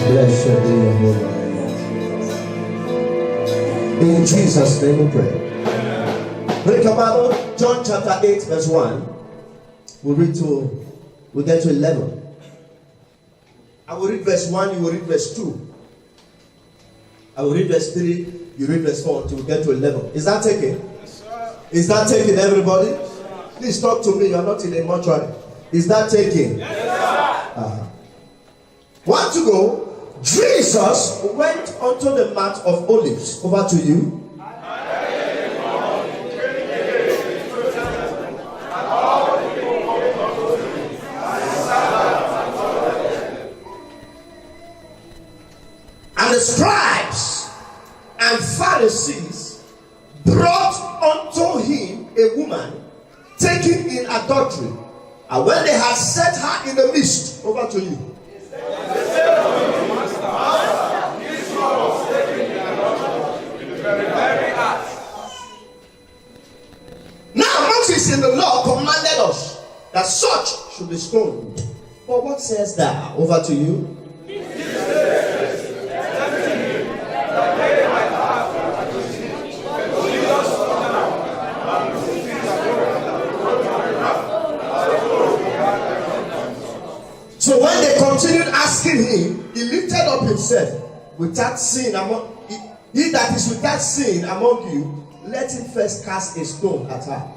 Blessed be your holy name. In Jesus' name we pray. Read your Bible, John chapter 8, verse 1. We'll get to 11. I will read verse 1, you will read verse 2. I will read verse 3, you read verse 4 until we get to 11. Is that taken? Yes, sir. Is that taken, everybody? Yes, please talk to me. You are not in a mortuary. Is that taken? Yes, sir. Want to go? Jesus went onto the Mount of Olives. Over to you. And the scribes and Pharisees brought unto him a woman taken in adultery. And when they had set her in the midst, over to you. Now Moses in the law commanded us that such should be stoned. But what says that? Over to you. So when they continued asking him, he lifted up himself without sin among he that is without sin among you, let him first cast a stone at her.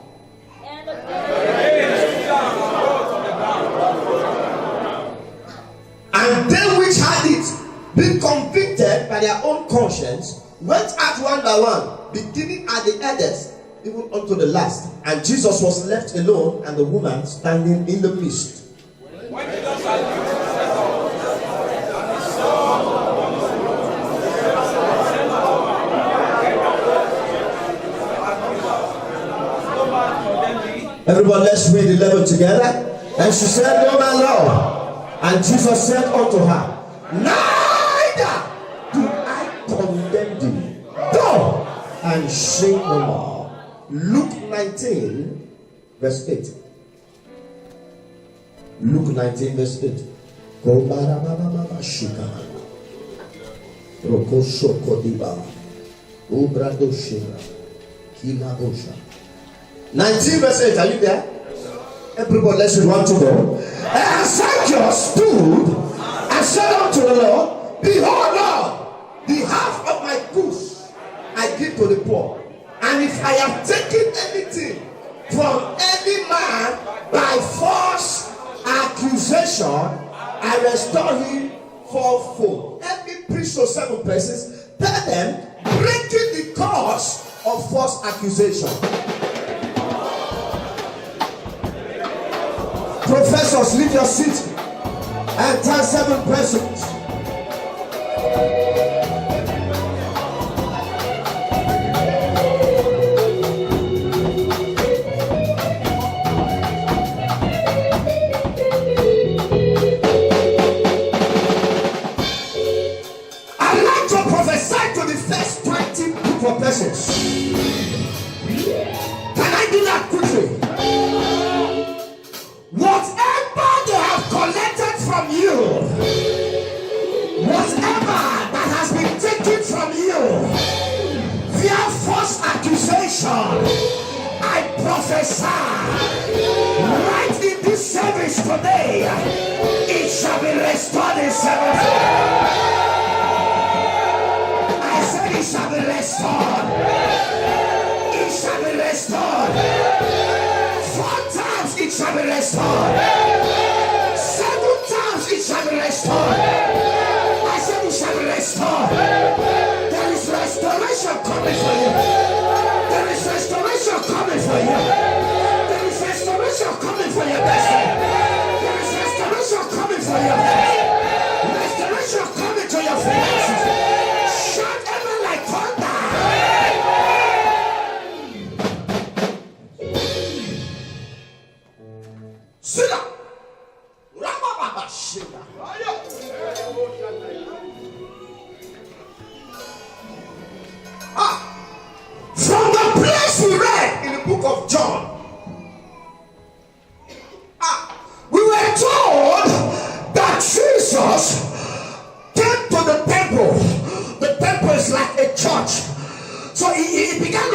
And they which had it, being convicted by their own conscience, went out one by one, beginning at the eldest, even unto the last. And Jesus was left alone, and the woman standing in the midst. Everybody, let's read 11 together. And she said, No, my Lord. And Jesus said unto her, Neither do I condemn thee. Go and sin no more. Luke 19, verse 8. Luke 19, verse 8. 19 verse 8, are you there? Everybody, let's read 1 to go. And Zacchaeus stood and said unto the Lord, Behold, Lord, the half of my goods I give to the poor. And if I have taken anything from any man by false accusation, I restore him fourfold. Let me preach to 7 persons. Tell them, breaking the cause of false accusation. Professors, leave your seat and tell 7 persons. I'd like to prophesy to the first 20 group of persons. Can I do that quickly? Whatever they have collected from you, whatever that has been taken from you via false accusation, I prophesy right in this service today, it shall be restored in 7 I said it shall be restored. It shall be restored. 4 times it shall be restored. 7 times it shall be restored. I said it shall be restored. There is restoration coming for you. There is restoration coming for you. There is restoration coming for your destiny. There is restoration coming for your health. Restoration coming to your finances. Shout amen like thunder. Sit up. From the place we read in the book of John, we were told that Jesus came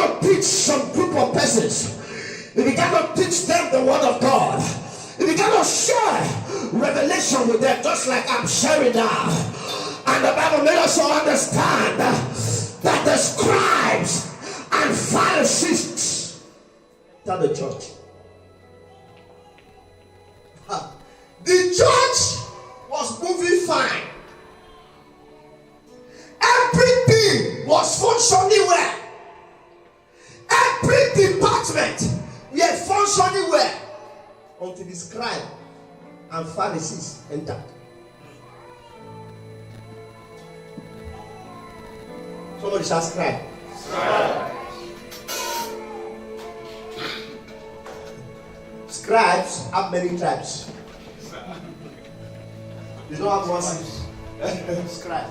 to teach some group of persons. He began to teach them the word of God. He began to share revelation with them, just like I'm sharing now. And the Bible made us all understand that the scribes and Pharisees entered the church. The church was moving fine. Everything was functioning well. Every department were functioning well until the scribe and Pharisees entered. Somebody shall scribe. Scribes have many tribes. You don't have one scribe.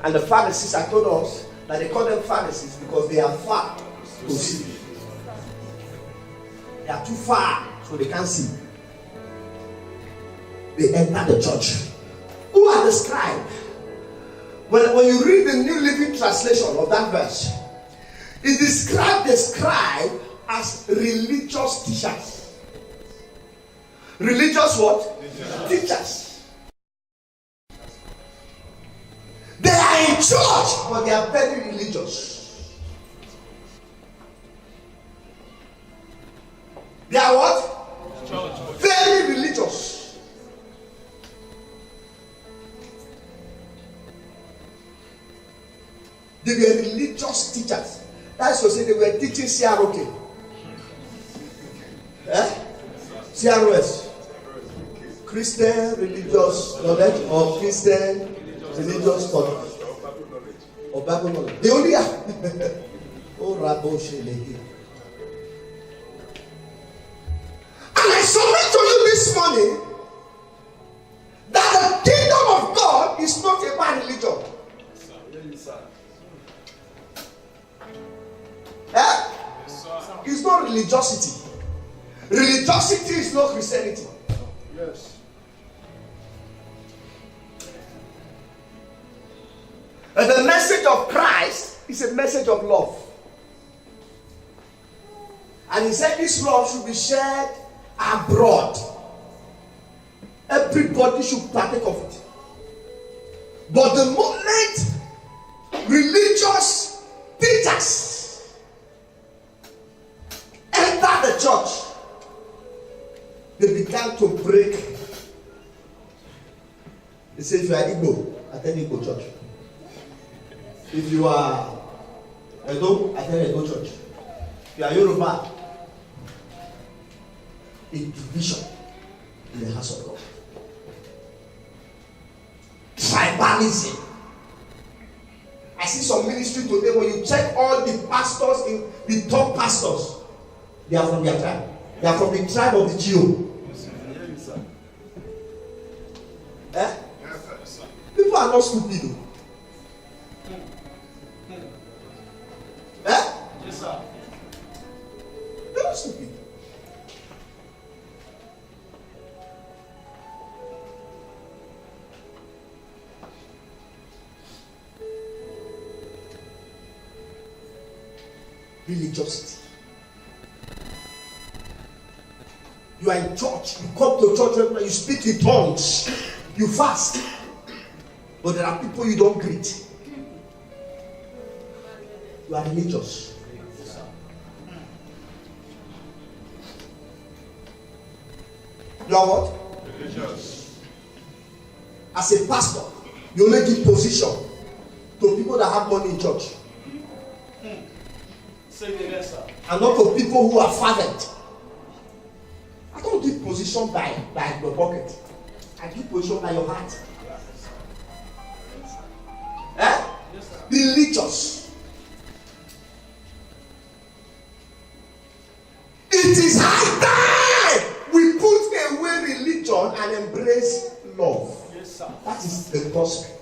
And the Pharisees, I told us that they call them Pharisees because they are far to see. They are too far, so they can't see. They enter the church. Who are the scribes? When you read the New Living Translation of that verse, it describes the scribe as religious teachers. Religious what? Teachers. They are in church, but they are very religious. They are what? Church. Very religious. They were religious teachers. That's to say they were teaching CROK. CROS. Christian religious knowledge or Christian religious study or Bible knowledge. They only have. Oh, Rabo Shelehi. And I submit to you this morning that the kingdom of God is not about religion. It's not religiosity. Religiosity is not Christianity. Yes. And the message of Christ is a message of love. And he said this love should be shared abroad. Everybody should partake of it. But the moment religious teachers enter the church, they began to break. They say, if you are Igbo, attend Igbo church. If you are Edo, attend Edo church. If you are Yoruba, a division in the house of God. Tribalism. I see some ministry today when you check all the pastors, in the top pastors, they are from their tribe. They are from the tribe of the Geo. People are not stupid. Yes, sir. They're not stupid. Religiosity. You are in church, you come to church, you speak in tongues, you fast, but there are people you don't greet. You are religious. You are what? Religious. As a pastor, you only give position to people that have money in church. And not to people who are fathered. I don't give position by your pocket. I give position by your heart. Religious. It is high time we put away religion and embrace love. That is the gospel.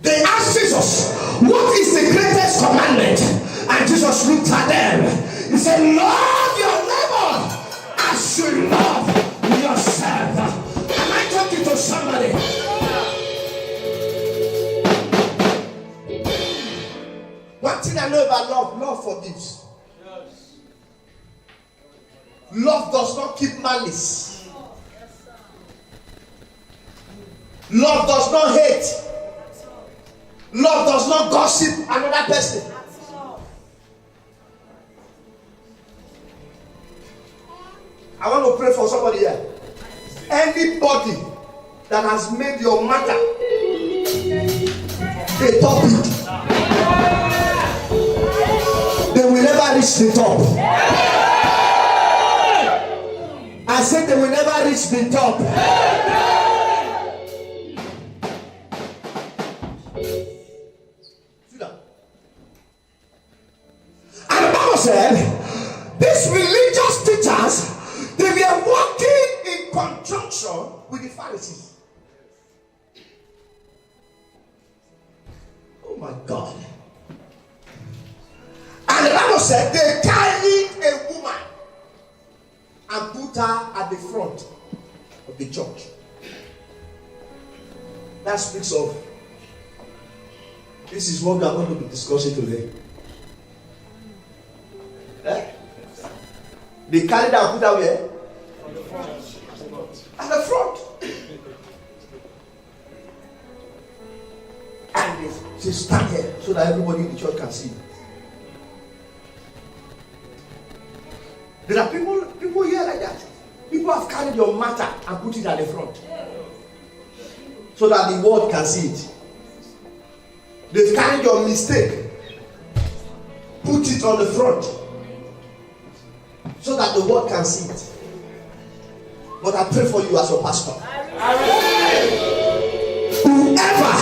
They asked Jesus, what is the greatest commandment? And Jesus looked at them. He said, love your neighbor as you love yourself. Am I talking to somebody? thing I know about love forgives. Love does not keep malice. Love does not hate. Love does not gossip another person. I want to pray for somebody here. Anybody that has made your matter a topic, they will never reach the top. I said they will never reach the top. And the Bible said, these religious teachers, they were working in conjunction with the Pharisees. Oh my God. And the Bible said they carried a woman and put her at the front of the church. That speaks of, this is what we are going to be discussing today. They carried her and put her where? At the front. And she stand here so that everybody in the church can see. There are people here like that. People have carried your matter and put it at the front so that the world can see it. They've carried your mistake, put it on the front so that the world can see it. But I pray for you as your pastor. Whoever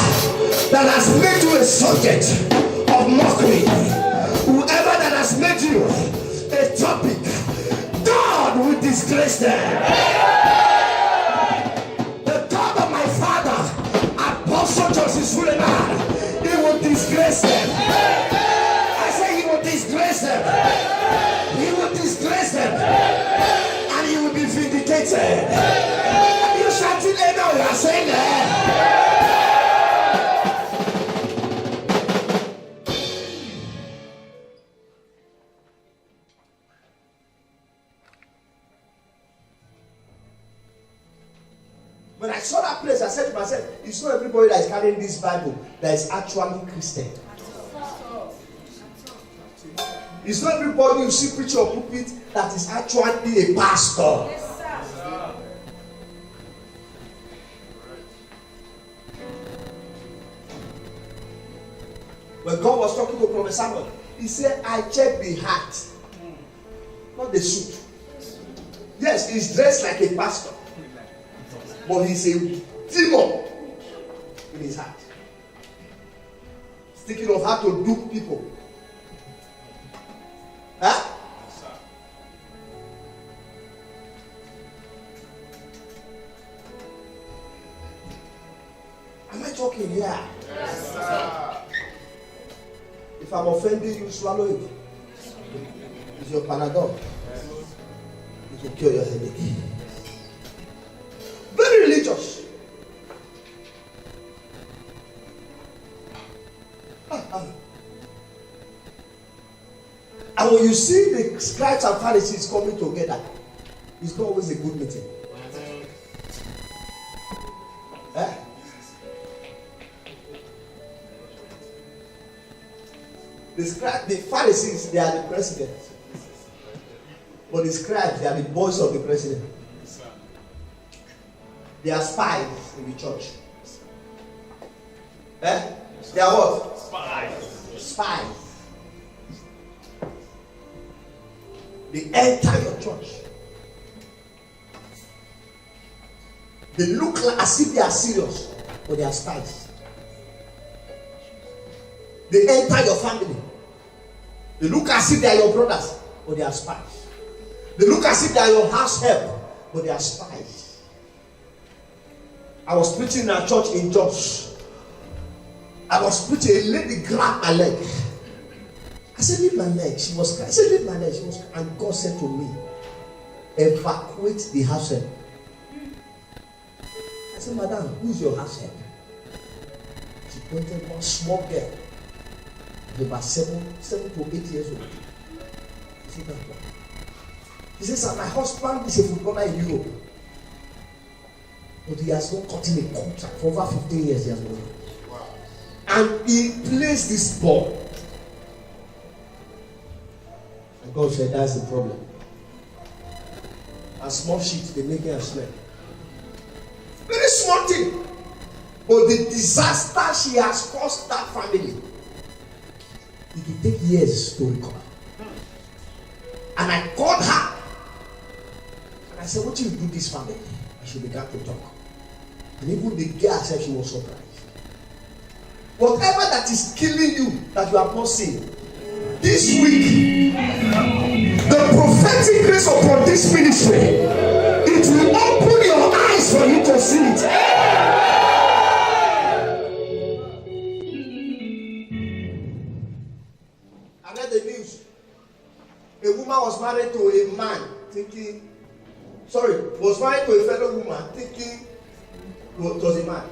that has made you a subject of mockery, whoever that has made you a topic, God will disgrace them. The God of my father, Apostle Joseph Suleiman, he will disgrace them. I say he will disgrace them. He will disgrace them. And he will be vindicated. And you shouting amen, you are saying that. When I saw that place, I said to myself, it's not everybody that is carrying this Bible that is actually Christian. It's not everybody you see preach or pulpit that is actually a pastor. When God was talking to Prophet Samuel, he said, I check the heart, not the suit. Yes, he's dressed like a pastor, but he's a demon in his heart. Thinking of how to dupe people. Huh? Am I talking here? Yes, sir. If I'm offending you, swallow it. It's your Panadol. It will cure your headache. Very religious. And when you see the scribes and Pharisees coming together, it's not always a good meeting. The Pharisees, they are the president. But the scribes, they are the boys of the president. They are spies in the church. They are what? Spies. They enter your church. They look like as if they are serious, but they are spies. They enter your family. They look as if they are your brothers, but they are spies. They look as if they are your house help, but they are spies. I was preaching in a church in Jos. I was preaching, a lady grabbed my leg. I said, leave my leg. She was crying. I said, leave my leg. She was crying. And God said to me, evacuate the house help. I said, madam, who is your house help? She pointed one small girl. about 7 to 8 years old. He says, "Sir, my husband is a footballer in Europe, but he has not gotten a contract for over 15 years. He has been, and he plays this ball." And God said, "That's the problem. A small sheet, they make it a slave. Very small thing, but the disaster she has caused that family, it will take years to recover." And I called her. And I said, "What do you do this family?" And she began to talk. And even the girl herself, she was surprised. Whatever that is killing you, that you have not seen, this week, the prophetic grace upon this ministry, it will open your eyes for you to see it. I read the news. A woman was married to a man was married to a fellow woman thinking it was a man.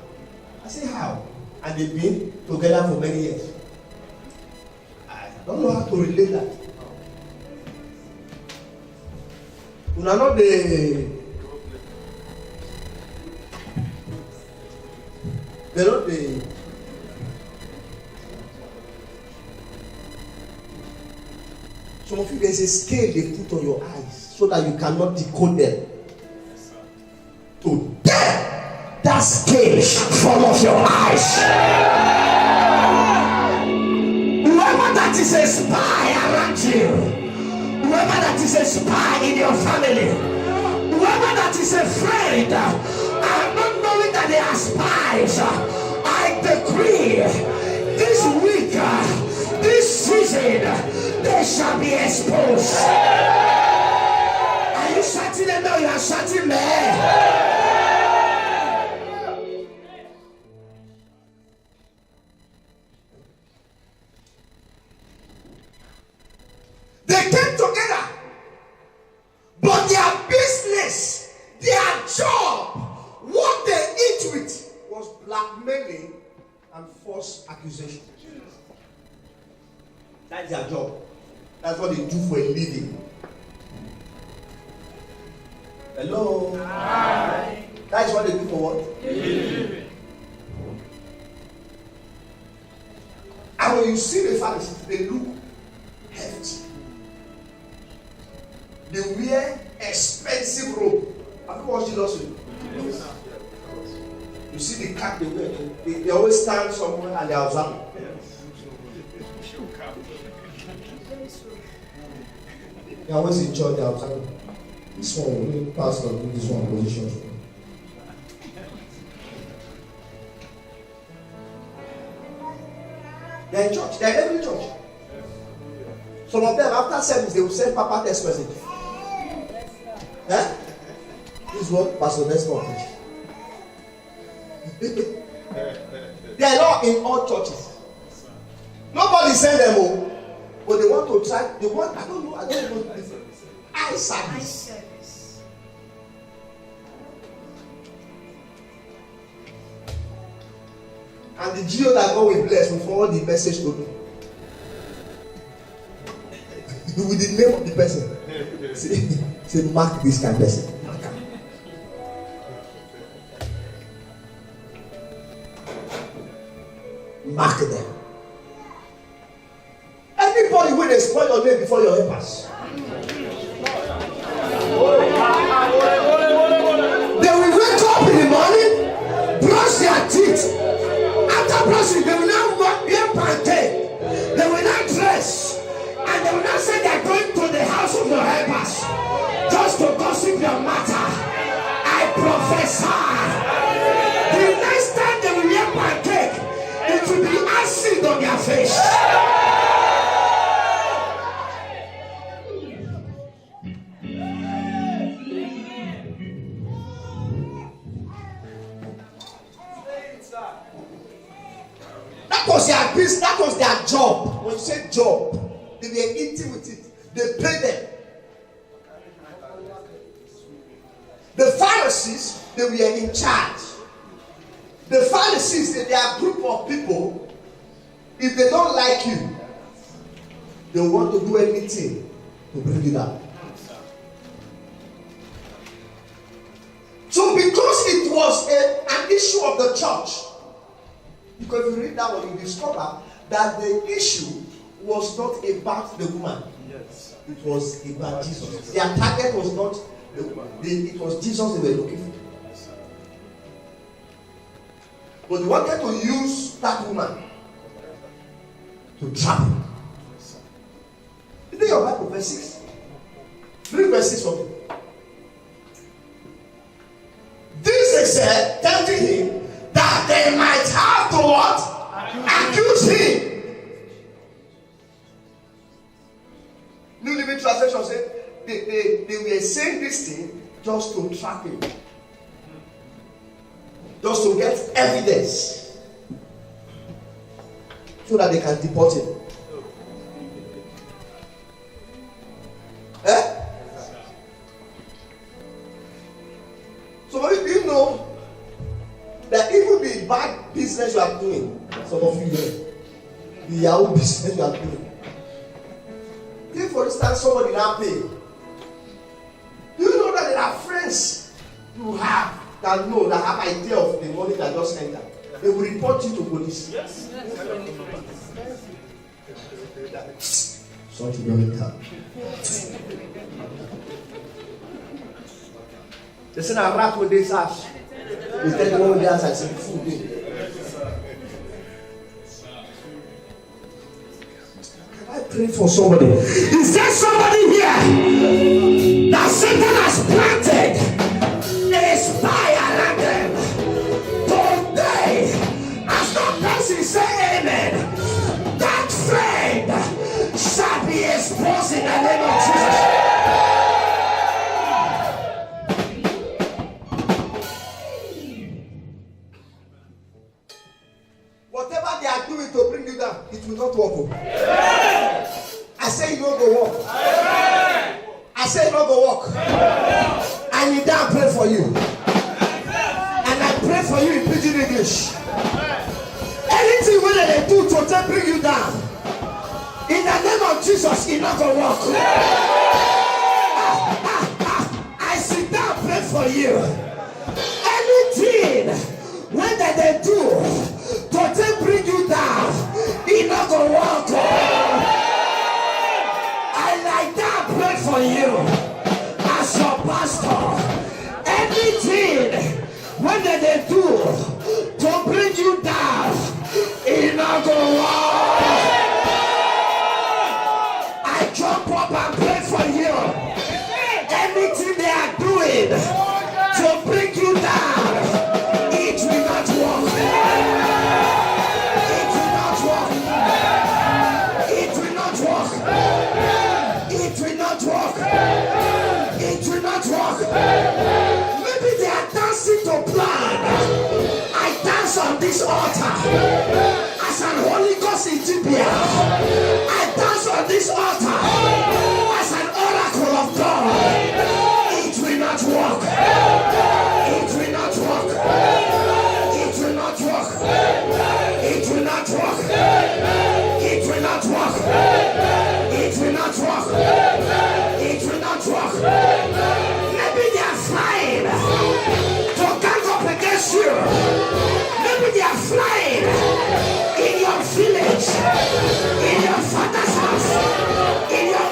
I say, how? And they've been together for many years. I don't know how to relate that. We are not they're not the some of you, there's a scale they put on your eyes so that you cannot decode them. To tear that scale from off your eyes. Whoever that is a spy around you, whoever that is a spy in your family, whoever that is afraid and not knowing that they are spies, I decree this week, this season, they shall be exposed. Are you shouting them now? You are shouting me. They came together, but their business, their job, what they eat with was blackmailing and false accusation. That's their job. That's what they do for a living. Hello? Hi. That is what they do for what? A living. And when you see the Pharisees, they look hefty. They wear expensive robe. Have you watched Jesus? Yes. You see the cap they wear. They always stand somewhere and they are observing. They are always in church, they are observing. This one will pastor do this one position. They are in church. They are in every church. Some of them after service they will send Papa text message. This is what Pastor Nestor preached. They are not in all churches. Nobody send them home, but they want to try. They want. I don't know. Eye service. And the geo that God will bless will forward the message to me with the name of the person. Say, mark this kind of person. Mark them. Anybody will spoil your name before your helpers. They will wake up in the morning, brush their teeth. After brushing, they will now walk their pancake. They will now dress. And they will now say they are going to the house of your helpers just to gossip your matter. I prophesy. The next time they will wear pancake, it will be acid on their face. That was their business, that was their job. When you say job, they were eating with it. They paid them. The Pharisees, they were in charge. The Pharisees, they are a group of people. If they don't like you, They want to do anything to bring you down. So because it was an issue of the church, because if you read that one, you discover that the issue was not about the woman. Yes. It was about Jesus. Their target was not the woman. It was Jesus they were looking for. But they wanted to use that woman to trap him. Is it your Bible, verse 6? Read verse 6 for me. This they said, tempting him, that they might have to what? Accuse him. New Living Translation said they were saying this thing just to trap him. Just to get evidence. So that they can deport him. So do you know that even the bad business you are doing, some of you know, the Yahoo business you are doing. Take for instance somebody now pay. Do you know that there are friends you have that have idea of the money that just entered? They will report you to police. Yes. Something very tough. They say I rap with this ass. They tell the one with the ass I say food. Can I pray for somebody? Is there somebody here that Satan has planted a spy around them? Today, as the person say amen, that friend shall be exposed in the name of Jesus. Whatever they are doing to bring you down, it will not work. I say it not go work. I say it not go work. I need that pray for you. And I pray for you in pidgin English. Anything when they do to bring you down, in the name of Jesus, it not go work. I sit down pray for you. Anything when they do to bring you down, it not go walk. I like that pray for you as your pastor. Anything when they do to bring you down, it not go walk. I jump up and pray for you. Anything they are doing to bring you down, it will not work. Maybe they are dancing to plan. I dance on this altar as an Holy Ghost in Tibia. I dance on this altar as an oracle of God. It will not work. It will not work. It will not work. It will not work. It will not work. It will not work. It will not work. Maybe they are flying to gang up against you. Maybe they are flying in your village, in your father's house, in your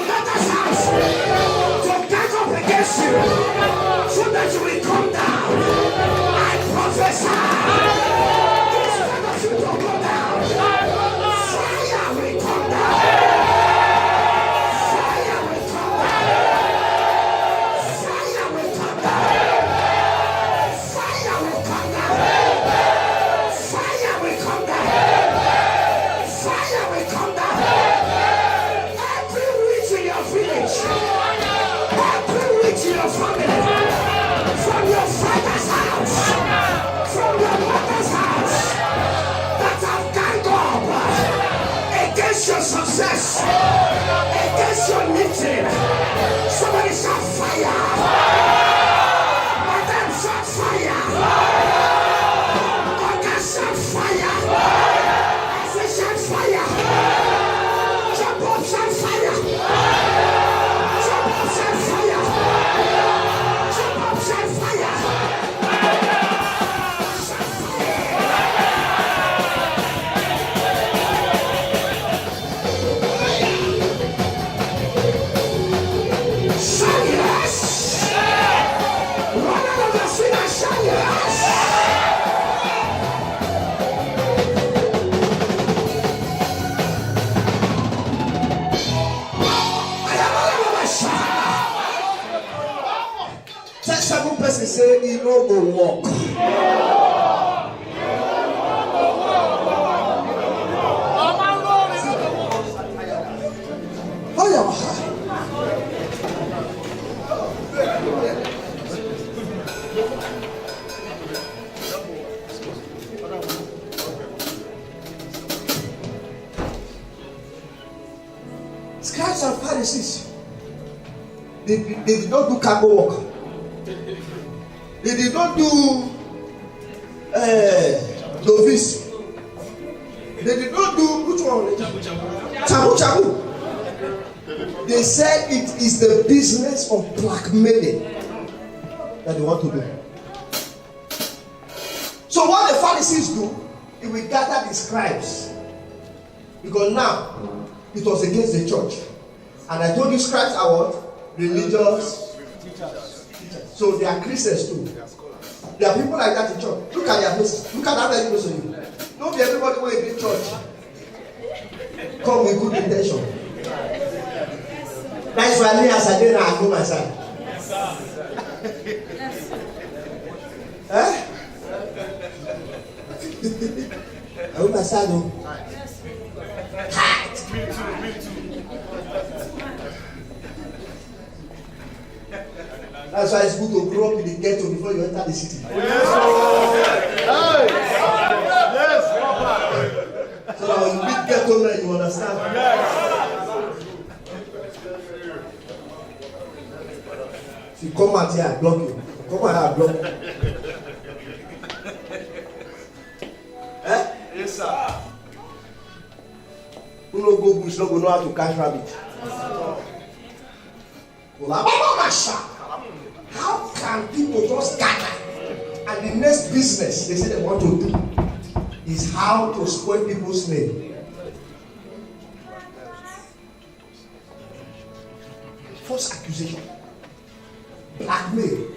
person say he no go walk. Oh yeah. Scribes and Pharisees, they did not do cargo work. They did not do novice. They did not do which one? Chabu. They said it is the business of blackmailing that they want to do. So what the Pharisees do, they will gather the scribes, because now it was against the church. And I told you scribes are what? Religious teachers. So they are Christians too. There are people like that in church. Look at their faces. Look at how many people see you. Don't be everybody who is in church come with good intention. That's why me as I did I go myself. Eh? I go myself. That's why it's good to grow up in the ghetto before you enter the city. Yes, so that when you meet ghetto men, you understand. If you come out here, I block you. Come out here, I block you. Eh? Yes, sir. Who no go bush, no go know how to catch rabbit. How can people just gather and the next business they say they want to do is how to spoil people's name? False accusation, blackmail.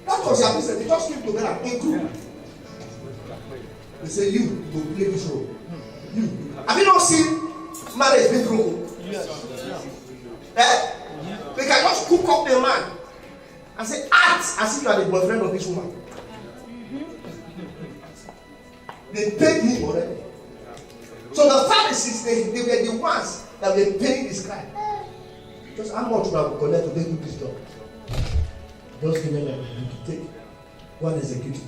That was their business. They just came together in group. They say, you will play this role. You. Have you not seen marriage being broken? Yes. Eh? They can just cook up a man and say, act as if you are the boyfriend of this woman. They paid him already. So the Pharisees, they were the ones that were paying this guy. Just how much will collect to do this job? Just give them a take one executive.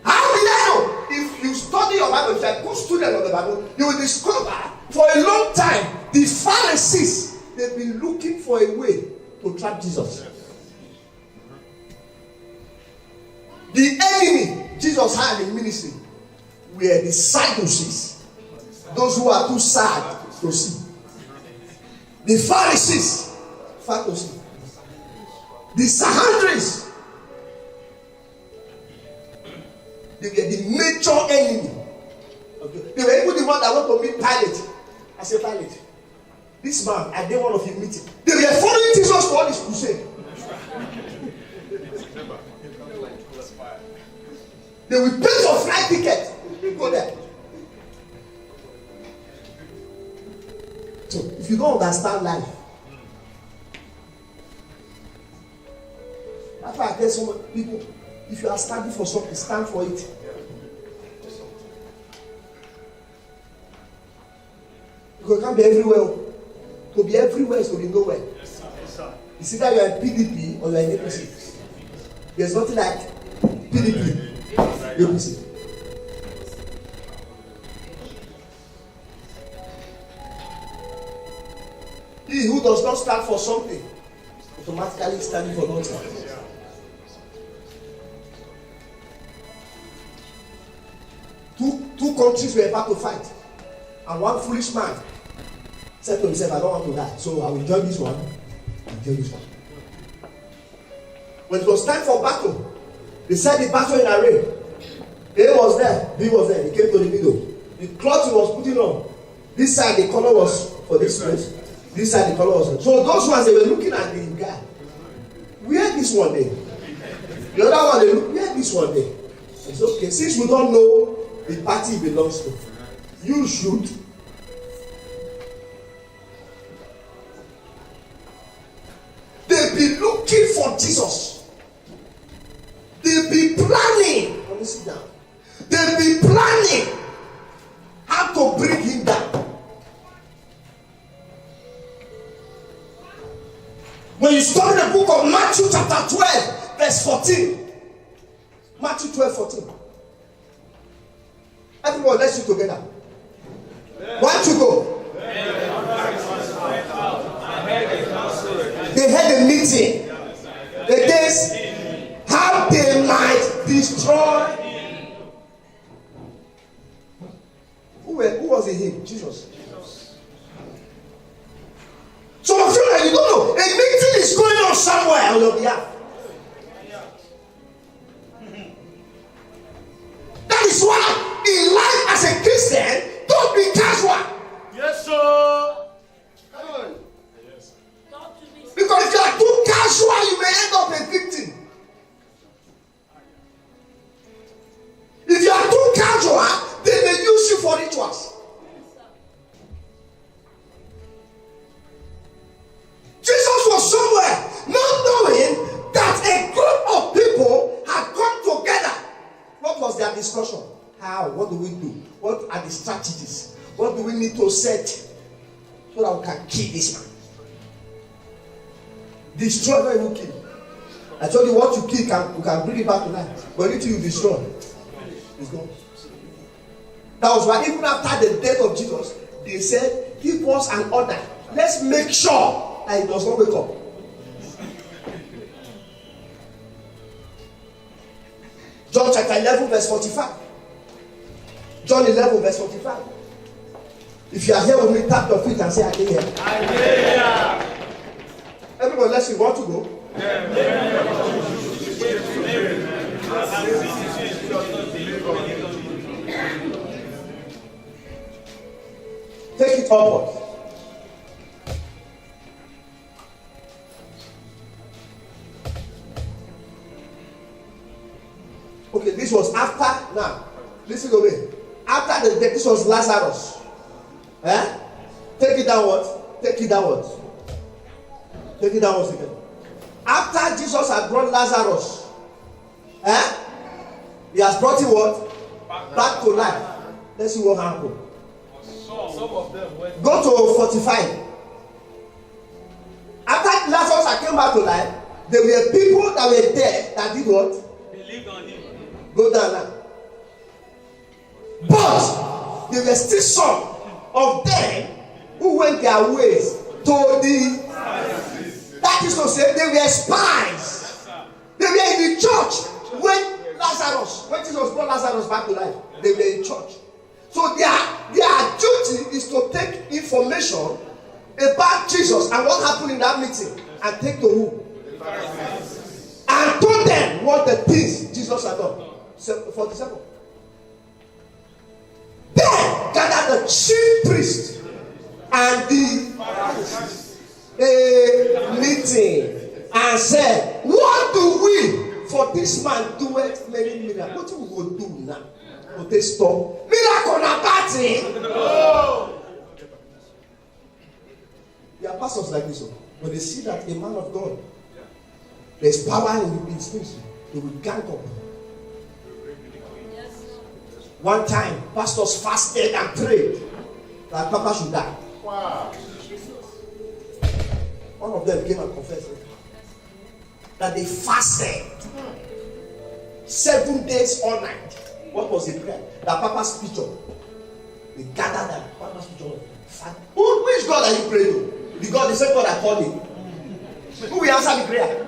How did I know? If you study your Bible, if you are a good student of the Bible, you will discover for a long time the Pharisees, they've been looking for a way to trap Jesus. The enemy Jesus had in ministry were the Sadducees, those who are too sad to see. The Pharisees, Sadducees. The Sanhedrin, they were the major enemy. Okay. They were even the one that went to meet Pilate. I said, Pilate, this man, I did one of his meetings. They were following Jesus for all his crusade. They will pay for flight ticket. Go there. So, if you don't understand life, that's why I tell some people, if you are standing for something, stand for it. Because you can't be everywhere. To be everywhere is to be nowhere. It's either you are in PDP or you are in APC. There's nothing like PDP, APC. He who does not stand for something automatically is standing for nothing. Two countries were about to fight, and one foolish man said to himself, I don't want to die, so I will join this one and join this one. When it was time for battle, they set the battle in array. A was there, B was there, he came to the middle. The cloth he was putting on, this side the color was for this place, this side the color was. So those ones, they were looking at the guy. Where this one there? The other one, they look, where this one there? It's okay, since we don't know the party he belongs to, you should. they be looking for Jesus. They be planning. Let me sit down. They be planning how to bring him down. When you study the book of Matthew chapter 12, verse 14. Matthew 12, 14. Everyone, let's do together. 1, 2, go. They had a meeting against how they might destroy. Who was in him? Jesus. Some of you, you don't know. A meeting is going on somewhere on your behalf. That is why in life as a Christian, don't be casual. Yes, sir. Because if you are too casual, you may end up a victim. If you are too casual, they may use you for rituals. Jesus was somewhere, not knowing that a group of people had come together. What was their discussion? How? What do we do? What are the strategies? What do we need to set so that we can kill this man? Destroy, not even kill. I told you what you kill, you can bring it back to life. But until you destroy, it's gone. That was why even after the death of Jesus, they said, give us an order. Let's make sure that he does not wake up. John chapter 11 verse 45. John 11 verse 45. If you are here with me, tap your feet and say, I hear. I hear. Everybody, let's see. Want to go? Take it upward. Okay, this was after. Now, listen to me. After the death, this was Lazarus. Take it downwards. Take it downwards. Take it downwards again. After Jesus had brought Lazarus, he has brought him what? Back to life. Let's see what happened. Some of them went. Go to 45. After Lazarus had come back to life, there were people that were there that did what? Believed on him. Go down now. But there were still some of them who went their ways to the. That is to say, they were spies. They were in the church when Jesus brought Lazarus back to life. They were in church. So their duty is to take information about Jesus and what happened in that meeting and take to who? And told them what the things Jesus had done. 47. Then gathered the chief priest and the Pharisees a meeting and said, what do we for this man doeth many miracles? What we will do now? Will they stop? Miracle na party? No. There are pastors like this. When they see that a man of God, there's power in his ministry, they will gang up. One time, pastors fasted and prayed that Papa should die. Wow. One of them came and confessed that they fasted 7 days all night. What was the prayer? That Papa's picture. They gathered that Papa's picture. Which God are you praying to? The God, the same God I called him. Who will answer the prayer?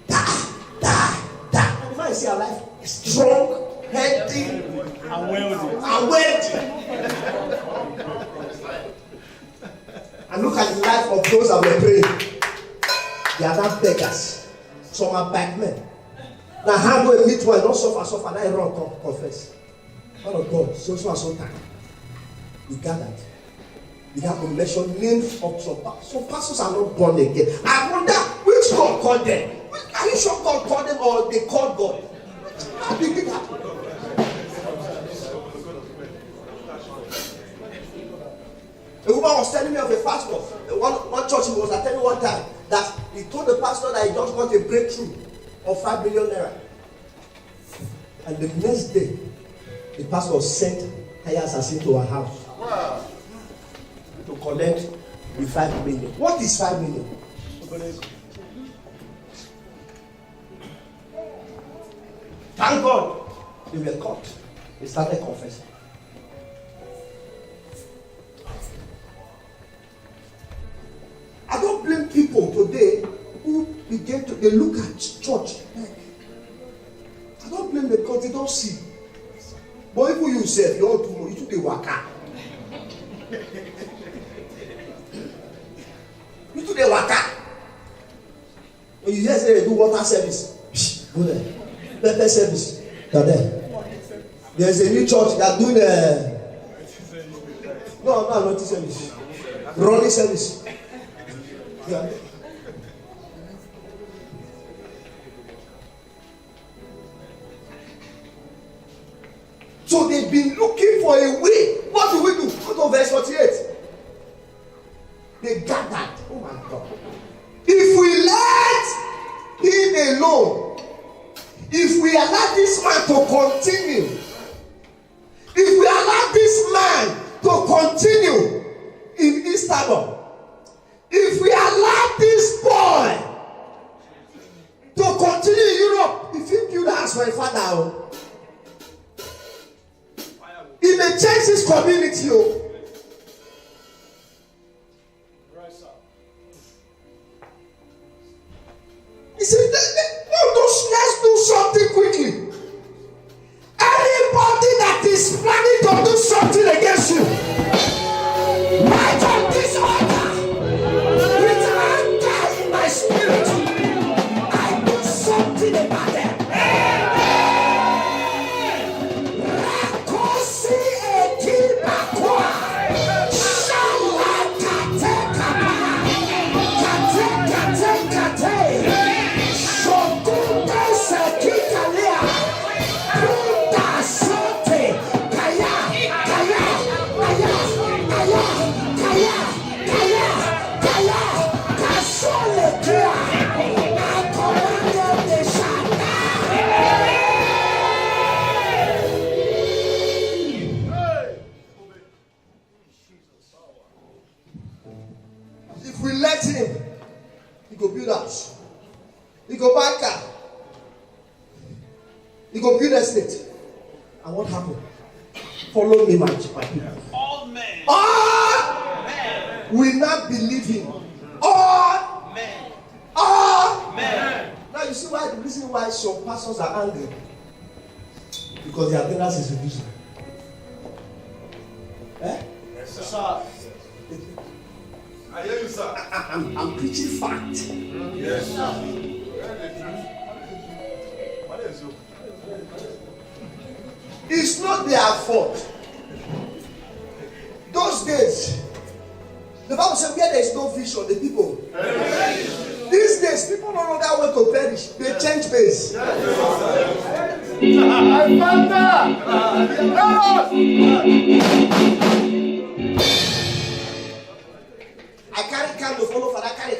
Die. And the man is still alive. Strong, healthy, And wealthy. and wealthy. And look at the life of those that were praying. They are not beggars. Some are bad men. Now, how do I meet one? Don't suffer. Now, run, come, confess. Man of God, so time. We gathered. We have to mention names of some pastors. Some pastors are not born again. I wonder which God called them. Are you sure God called them or they called God? How did it happen? A woman was telling me of a pastor. One church he was attending one time that he told the pastor that he just got a breakthrough of 5 million naira. And the next day, the pastor sent higher assassin to her house to collect the 5 million. What is 5 million? Thank God they were caught. They started confessing. I don't blame people today who begin to they look at church. I don't blame them because they don't see. But if you say you want to know, you do the waka. You do the waka. When you hear say they do water service, go there. Pepper service, they're there. There's a new church that doing no, not service. Running service. Yeah. So they've been looking for a way. What do we do? Go to verse 48. They gathered. Oh my God. If we let him alone, if we allow this man to continue, if we allow this man to continue in Istanbul, if we allow this boy to continue in Europe, if he build a house for a father, he may change his community. He said, let's do something quickly. Anybody that is planning to do something against you, right on this altar, with anger in my spirit, I do something about them. Rakosi ekibakwa, shalakate kate. If we let him, he go build house, he go buy car, he go build estate. And what happened? Follow me, my people. All men. All will not believe him. All Men. all Men. Now you see why the reason why some pastors are angry, because their attendance is reducing. Yes, sir. I hear you, sir. I'm preaching fact. Yes, sir. What is it? It's not their fault. Those days, the Bible says where there is no vision, the people. These days, people no longer want to perish. They change base. I carry candle, follow for that. Carry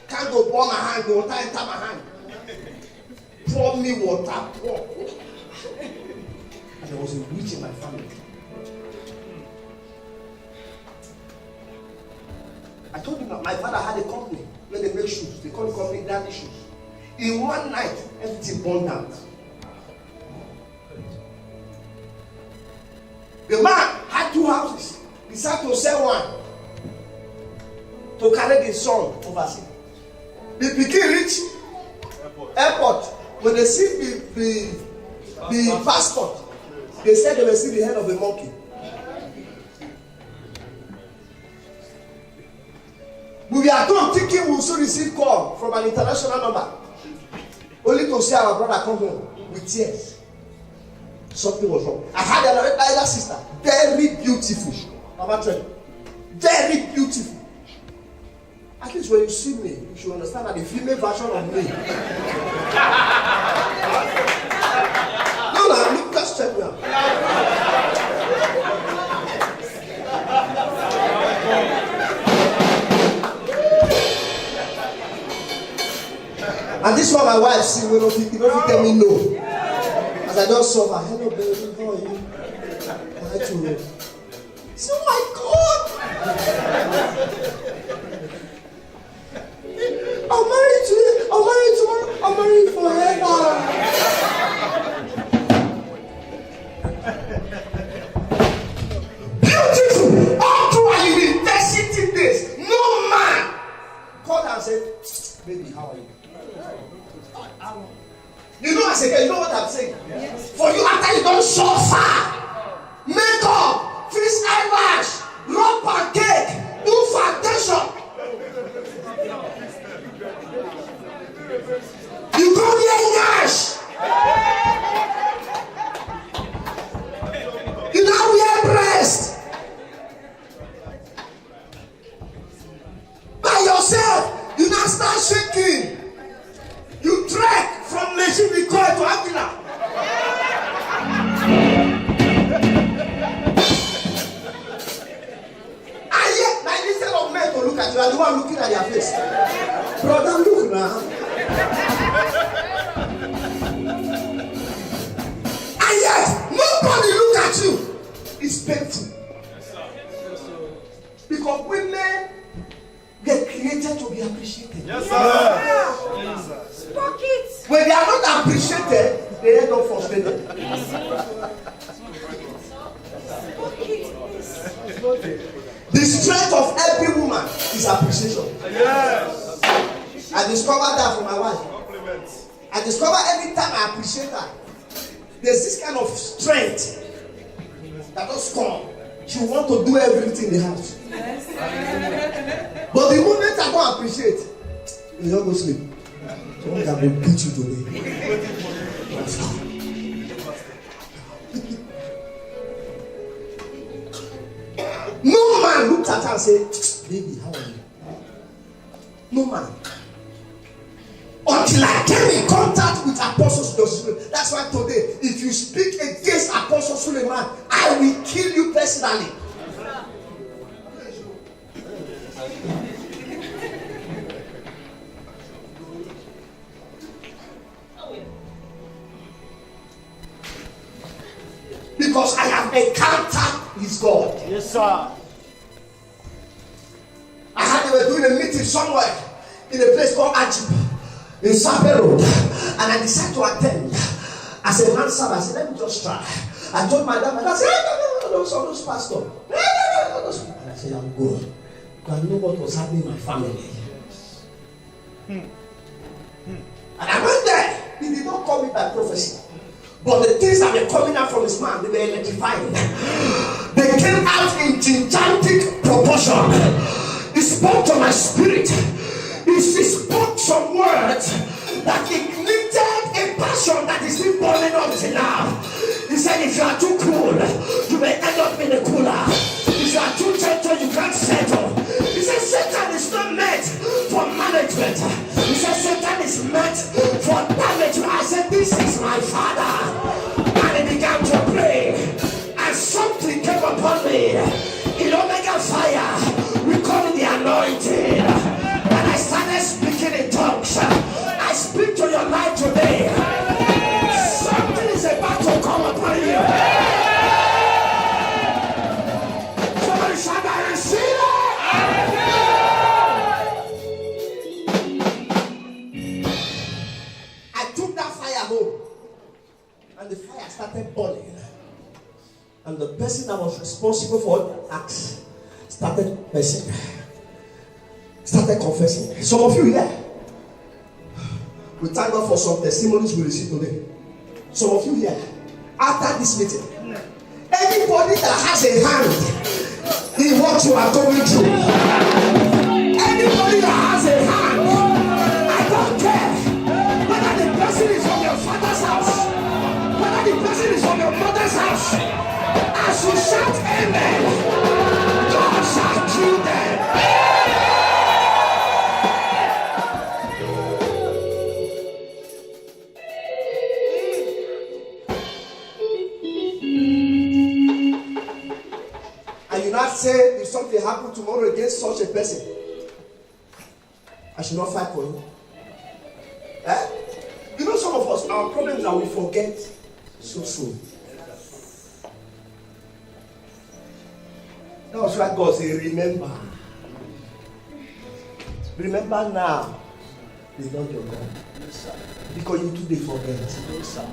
candle, pour my hand, water enter my hand. Pour me water, pour. And there was a witch in my family. I told him that my father had a company where they make shoes. They call the company Daddy Shoes. In one night, everything burned out. The man had 2 houses. He decided to sell one to carry the son overseas. The pikin reach airport. When they see the passport, they said they will see the head of a monkey. We were at home thinking we will soon receive call from an international number, only to see our brother come home with tears. Something was wrong. I had an elder sister, very beautiful. Mama Trent, very beautiful. At least when you see me, you should understand that the female version of me. No, look, just check me out. And this one my wife see when you don't tell me no. As I just saw her, hello baby, how are you? I to you. So my God! I'm married to you. I'm married to her. I'm married forever. Beautiful. All through our university days, no man called her and said, baby, how are you? You know, as a girl, you know what I'm saying? Yes. For you, after you don't suffer, makeup, face eyelash, rub pancake, do foundation. You come here, Nash. You now wear breast. By yourself, you now start shaking. You trek from Nation Victoria to Aquila. And yet, like instead of men to look at you, are the one looking at their face. Brother, look now. And yet, nobody look at you. It's painful. Because women get created to be appreciated. Yes, sir. When they are not appreciated, they end up frustrated. The strength of every woman is appreciation. Yes. I discovered that from my wife. Compliments. I discover every time I appreciate her, there's this kind of strength that just come. She want to do everything in the house. But the moment I don't appreciate, you don't go sleep. Someone can go beat you today. No man looked at her and said, baby, how are you? No man. Until I came in contact with Apostle Suleiman. That's why today, if you speak against Apostle Suleiman, I will kill you personally. Because I have encountered his God. Yes, sir. I heard they were doing a meeting somewhere in a place called Ajib in Sape Road, and I decided to attend. As a man servant, I said, let me just try. I told my dad, I said, hey, no, those pastor. And I said, I'm good. Because I know what was happening in my family. And I went there. He did not call me by prophecy. But the things that were coming out from his mouth, they were electrifying. They came out in gigantic proportion. He spoke to my spirit. He spoke some words that ignited a passion that is still burning up till now. He said, if you are too cool, you may end up in a cooler. If you are too gentle, you can't settle. He said, Satan is not meant for management. He said, Satan is meant for damage. I said, this is my father. And he began to pray. And something came upon me. In Omega Fire, we call it the anointing. And I started speaking in tongues. I speak to your life today. Something is about to come upon you. Somebody shout, I receive it. I took that fire home. And the fire started burning. And the person that was responsible for the acts started confessing. Some of you here, we thank God for some testimonies we received today. Some of you here, after this meeting, anybody that has a hand in what you are going through, anybody that has a hand, I don't care whether the person is from your father's house, whether the person is from your mother's house. As you shout amen, God shall kill them. And you not say, if something happened tomorrow against such a person, I should not fight for you. Eh? You know, some of us, our problem is that we forget so soon. That was why God said, remember. Remember now. The Lord your God. Yes, sir. Because you today forget. Yes, sir.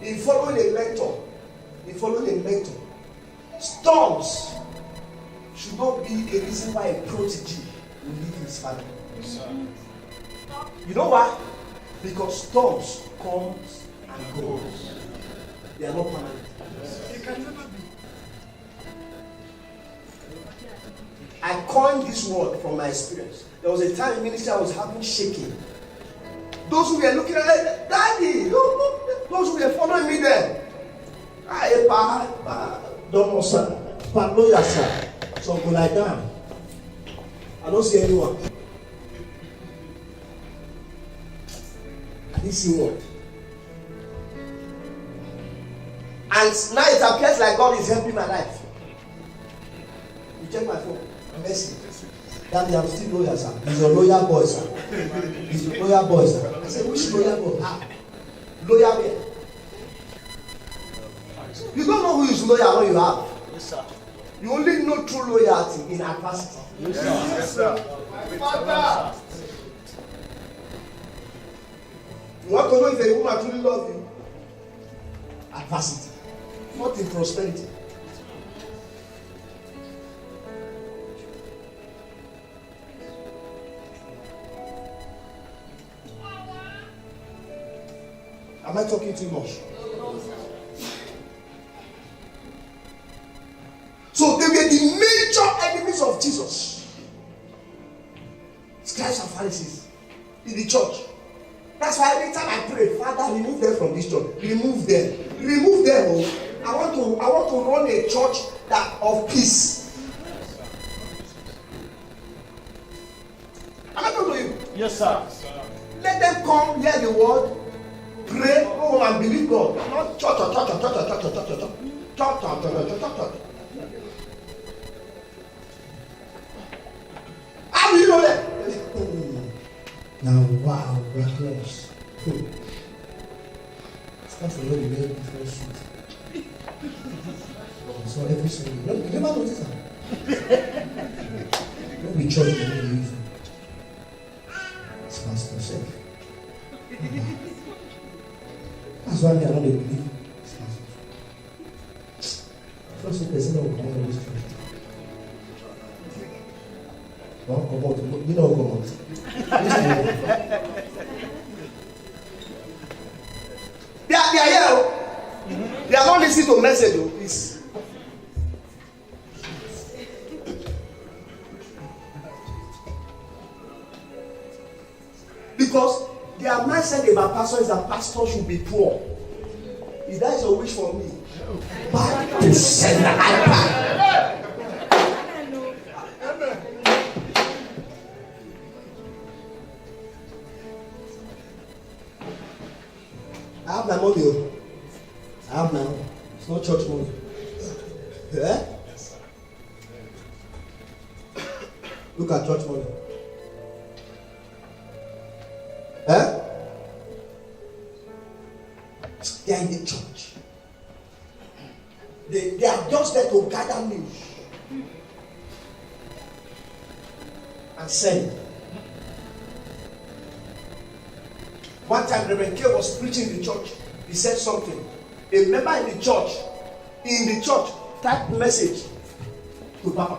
In following a mentor, storms should not be a reason why a prodigy will leave his father. Yes, sir. You know why? Because storms comes and goes. They are not permanent. They can never be. I coined this word from my experience. There was a time in ministry I was having shaking. Those who were looking at it, Daddy, those who were following me there. Don't know, sir. Lawyer, sir. So go lie down. I don't see anyone. I didn't see one. And now it appears like God is helping my life. You check my phone. Mercy. Daddy, I'm still lawyer, sir. He's a lawyer boy, sir. He's a lawyer boy, sir. I said, which lawyer boy? Lawyer where? You don't know who is lawyer when you have. Yes, sir. You only know true loyalty in adversity. Yes, sir. Yes, sir. Father. You want to know if a woman truly loves you? Adversity. Not in prosperity. Am I talking too much? So they were the major enemies of Jesus. Scribes and Pharisees in the church. That's why every time I pray, Father, remove them from this church. Remove them. Remove them. Oh. I want to run a church that of peace. Am I talking to you? Yes, sir. Let them come, hear the word, pray, go home and believe God. Not church. How do you know that? Now, wow, we're close. It's not for you to wear different shoes. So every Sunday, you never notice that. Don't be church when you leave. It's pastor self. That's why they are not believe. It's pastor. First person will come on this church. Don't come out. You don't come out. They are here. They are not listening to message. Please. Because their mindset about pastor is that pastor should be poor. If that is a wish for me, back to send the iPad. I have my money. I have now. It's not church money. Yeah? Yes, look at church money. Eh? They are in the church. They are just there to gather news and send. One time Reverend K was preaching in the church. He said something. A member in the church typed message to Papa.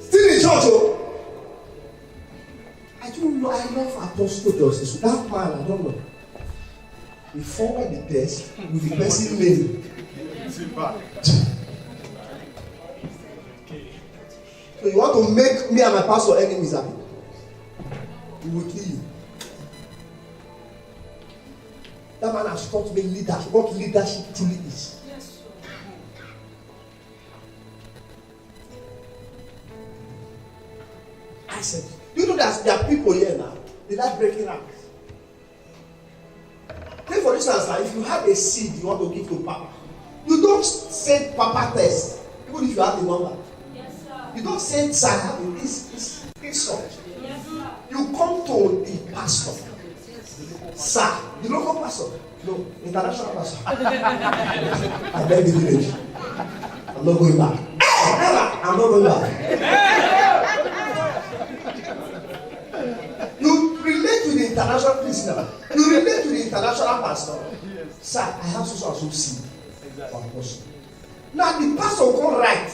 Still in church, oh. I don't know. I love Apostle Justice. That man, I don't know. He forward the text with the person name. So you want to make me and my pastor enemies, happy? He will kill you. That man has taught me leadership, what leadership truly is. Yes. I said, you know that there are people here now, they like breaking ranks. Take for instance, if you have a seed you want to give to Papa, you don't send Papa test, even if you have the number. Yes, sir. You don't say, sir, this insult. You come to the pastor. Sir, the local pastor. No, international pastor. I beg the village. I'm not going back. I'm not going back. You relate to the international prisoner. You relate to the international pastor. Sir, I have so seed for a person. Now the pastor will come right.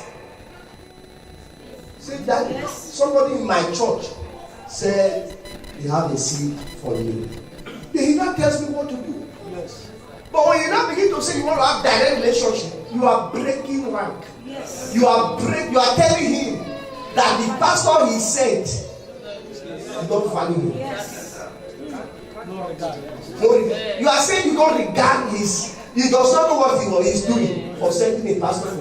Say that somebody in my church said they have a seed for you. Then he now tells me what to do. Yes. But when you now begin to say you want to have direct relationship, you are breaking rank. Yes. You are telling him that the pastor he sent, you don't value him. Yes. No, you are saying you don't regard his. He does not know what he is doing for sending a pastor.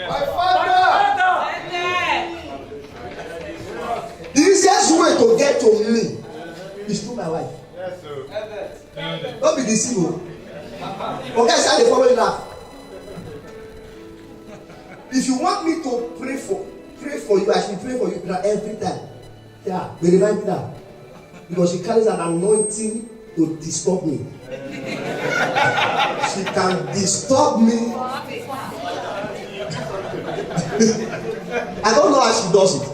My father. The easiest way to get to me is through my wife. Yes, sir. Don't be deceived. Okay, say they follow you now. If you want me to pray for you, I should pray for you every time. Yeah, we remind me now. Because she carries an anointing to disturb me. She can disturb me. I don't know how she does it.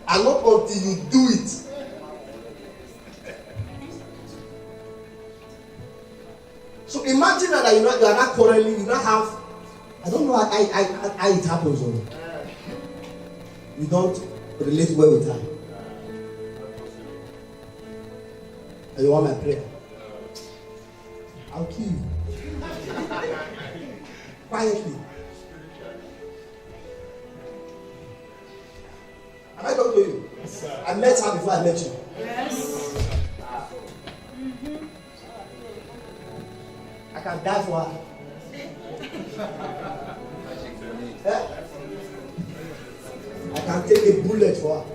And not until you do it. So imagine that you are not quarreling, you don't have. I don't know how it happens. You don't relate well with her. And you want my prayer? I'll kill you. Quietly. Have I talked to you? Yes, sir. I met her before I met you. Yes. I can die for her. I can take a bullet for her.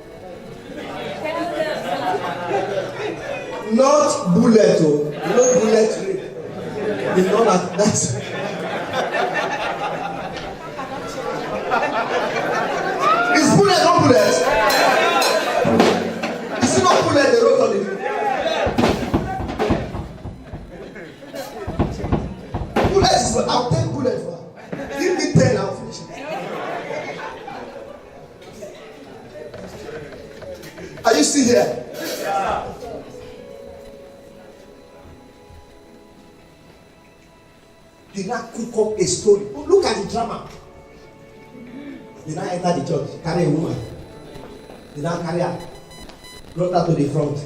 Not bullet, no bullet rape. You know that's. Is bullet not bullet? Is it not bullet they wrote on it? Bullet is what I'll take bullet for her. Give me 10, I'll finish it. Are you still here? Yeah. Did not cook up a story. Look at the drama. Did not enter the church, carry a woman. Did not carry her, brought her to the front.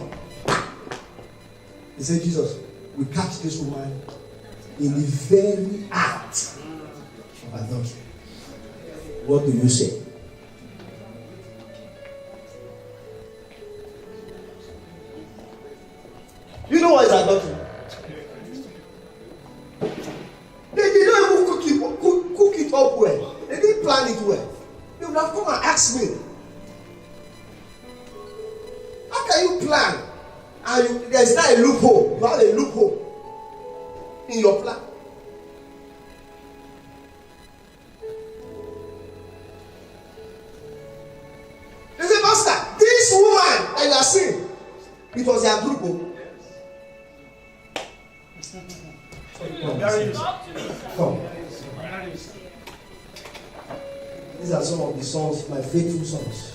He said, Jesus, we catch this woman in the very act of adultery. What do you say? You know what is adultery? They didn't even cook it up well. They didn't plan it well. They would have come and asked me, how can you plan? And there's not a loophole. You have a loophole in your plan. They say, Master, this woman that you are seeing, it was their group. Come. These are some of the sons, my faithful sons.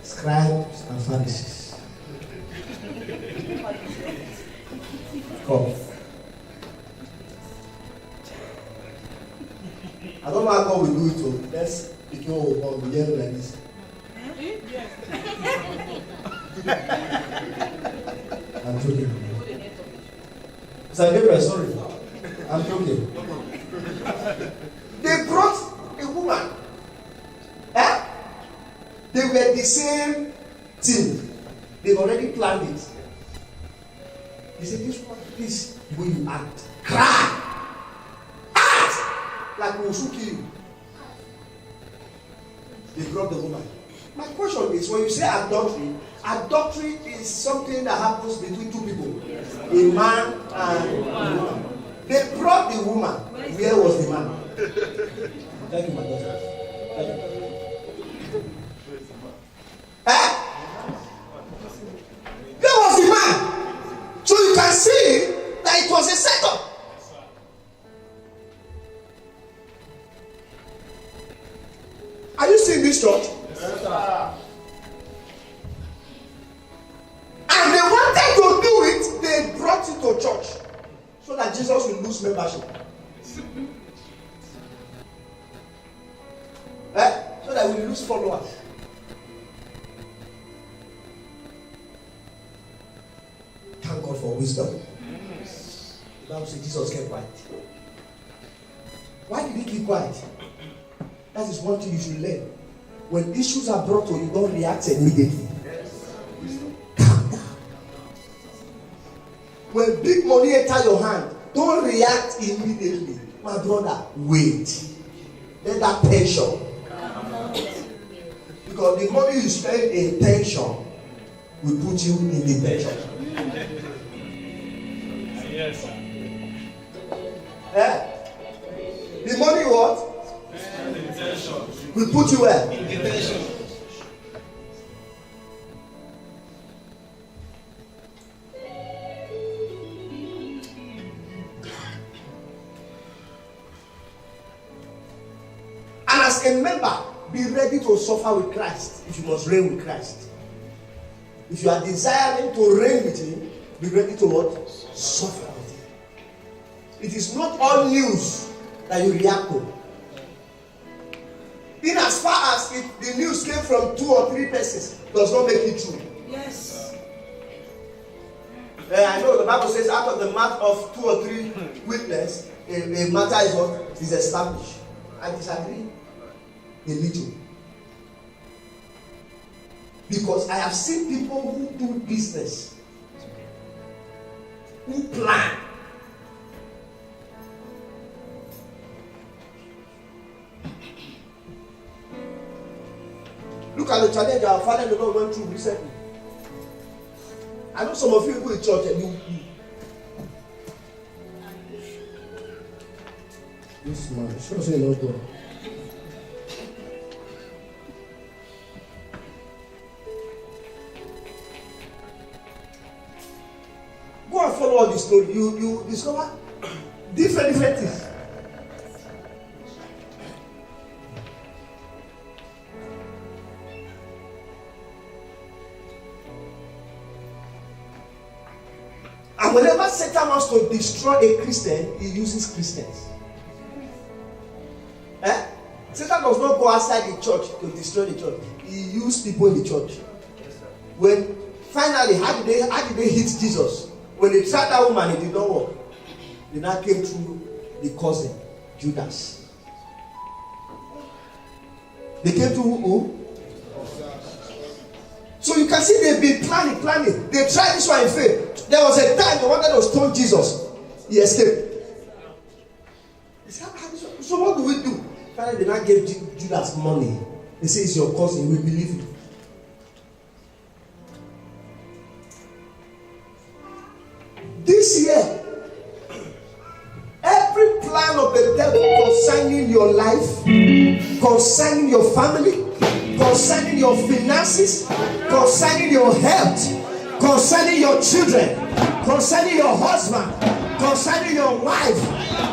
Scribes and Pharisees. Come. I don't know how God will do it. So let's become on the yellow like this. I'm joking. So Gabriel, sorry. I'm joking. They brought a woman. They were the same team. They've already planned it. He said, this woman, please, the way you act. Cry! Act! Like we will shoot you. They brought the woman. My question is, when you say adultery, adultery is something that happens between two people. A man and they brought the woman. Where was the man? Thank you, my daughter. There was the man. So you can see that it was a setup. Are you seeing this church? Yes, and they wanted to do it, they brought it to church so that Jesus will lose membership. So that we lose followers. Thank God for wisdom. The Bible says Jesus kept quiet. Why did he keep quiet? That is one thing you should learn. When issues are brought to you, don't react immediately. Calm down. When big money enter your hand, don't react immediately. My brother, wait. Let that pension. Because the money you spend in pension will put you in the pension. Yes, sir. The money what? Will put you where? In detention. And as a member, be ready to suffer with Christ if you must reign with Christ. If you are desiring to reign with Him, be ready to what? Suffer with Him. It is not all news that you react to. In as far as if the news came from 2 or 3 persons, does not make it true. Yes. I know the Bible says out of the mouth of 2 or 3 witnesses, a matter is what is established. I disagree a little. Because I have seen people who do business, who plan. Look at the challenge our father and the Lord went through recently. I know some of you go to church and you. This man, sure say no God. Go and follow all the story. You discover different things. And whenever Satan wants to destroy a Christian, he uses Christians. Satan does not go outside the church to destroy the church. He used people in the church. When finally, how did they hit Jesus? When they tried that woman, it did not work. They now came through the cousin, Judas. They came through who? So you can see they've been planning. They tried this one in faith. There was a time they wanted to stone Jesus. He escaped. So what do we do? Finally, they now gave Judas money. They say it's your cousin. We believe you. This year, every plan of the devil concerning your life, concerning your family, concerning your finances, concerning your health, concerning your children, concerning your husband, concerning your wife,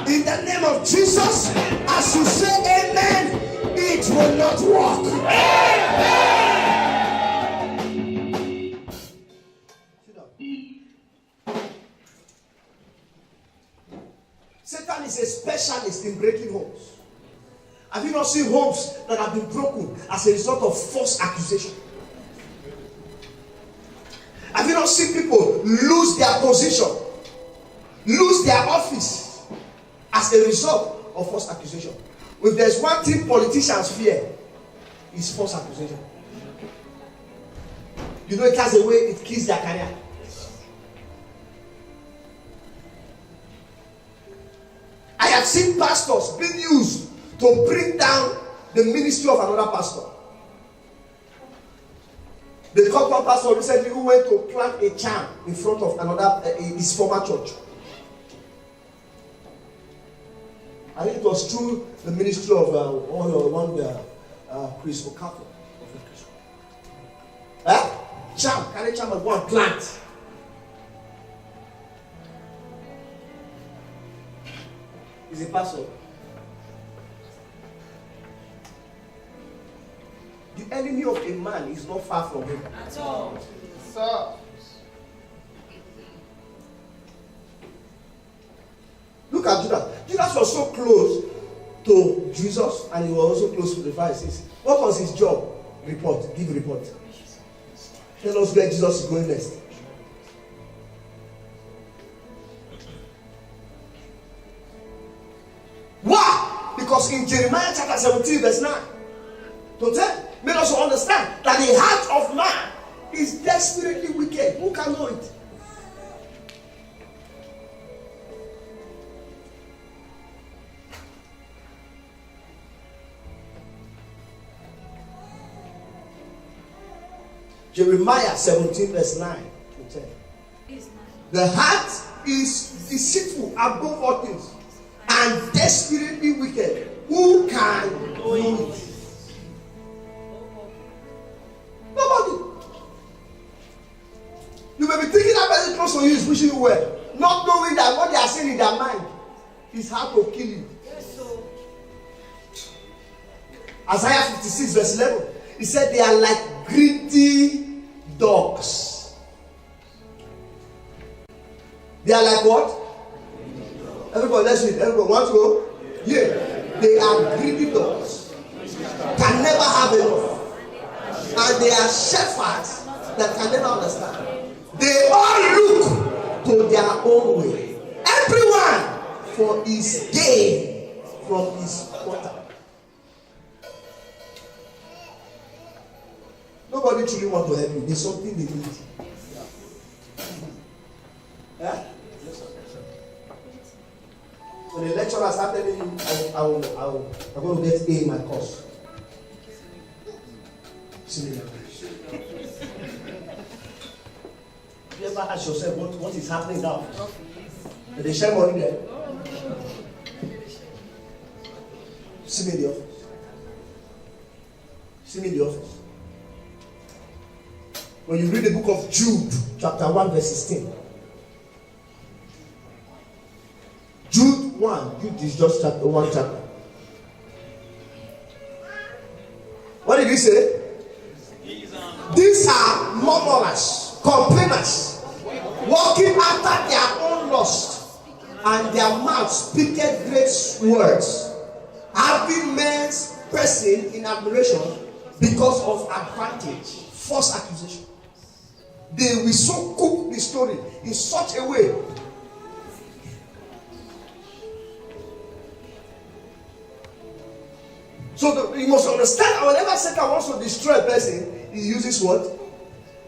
in the name of Jesus, as you say amen, it will not work. Amen. Satan is a specialist in breaking homes. Have you not seen homes that have been broken as a result of false accusation? Have you not seen people lose their position, lose their office as a result of false accusation? If there's one thing politicians fear, it's false accusation. You know, it has a way it kills their career. I have seen pastors being used to bring down the ministry of another pastor. The corporate pastor recently who went to plant a charm in front of another his former church. was through the ministry of Chris Okafor. Charm, carry charm and go and plant. He's a pastor. The enemy of a man is not far from him. At all. Sir. Look at Judas. Judas was so close to Jesus and he was also close to the Pharisees. What was his job? Report. Give report. Tell us where Jesus is going next. Why? Because in Jeremiah chapter 17 verse 9 to 10 made us understand that the heart of man is desperately wicked. Who can know it? Jeremiah 17 verse 9 to 10. The heart is deceitful above all things and desperately wicked. Who can know it? Nobody. You may be thinking that person close to you is wishing you well, not knowing that what they are saying in their mind is how to kill you. Isaiah 56 verse 11. He said they are like greedy dogs. They are like what? Everybody, let's read. Everybody, want to go? Yeah. They are greedy dogs. Can never have enough. And they are shepherds that can never understand. They all look to their own way. Everyone for his gain from his quarter. Nobody truly wants to help you. There's something they need. Yeah? When the lecturer started telling you, I'm going to get A in my course. See, you ever ask yourself what is happening now? And they share money there. See me in the office. See me in the office. When you read the book of Jude, chapter 1, verse 16. Jude 1. Jude is just chapter 1 chapter. What did he say? These are murmurers, complainers, walking after their own lust, and their mouth speaketh great words, having men's person in admiration because of advantage, false accusation. They will so cook the story in such a way. So you must understand, whenever Satan wants to destroy a person, he uses what?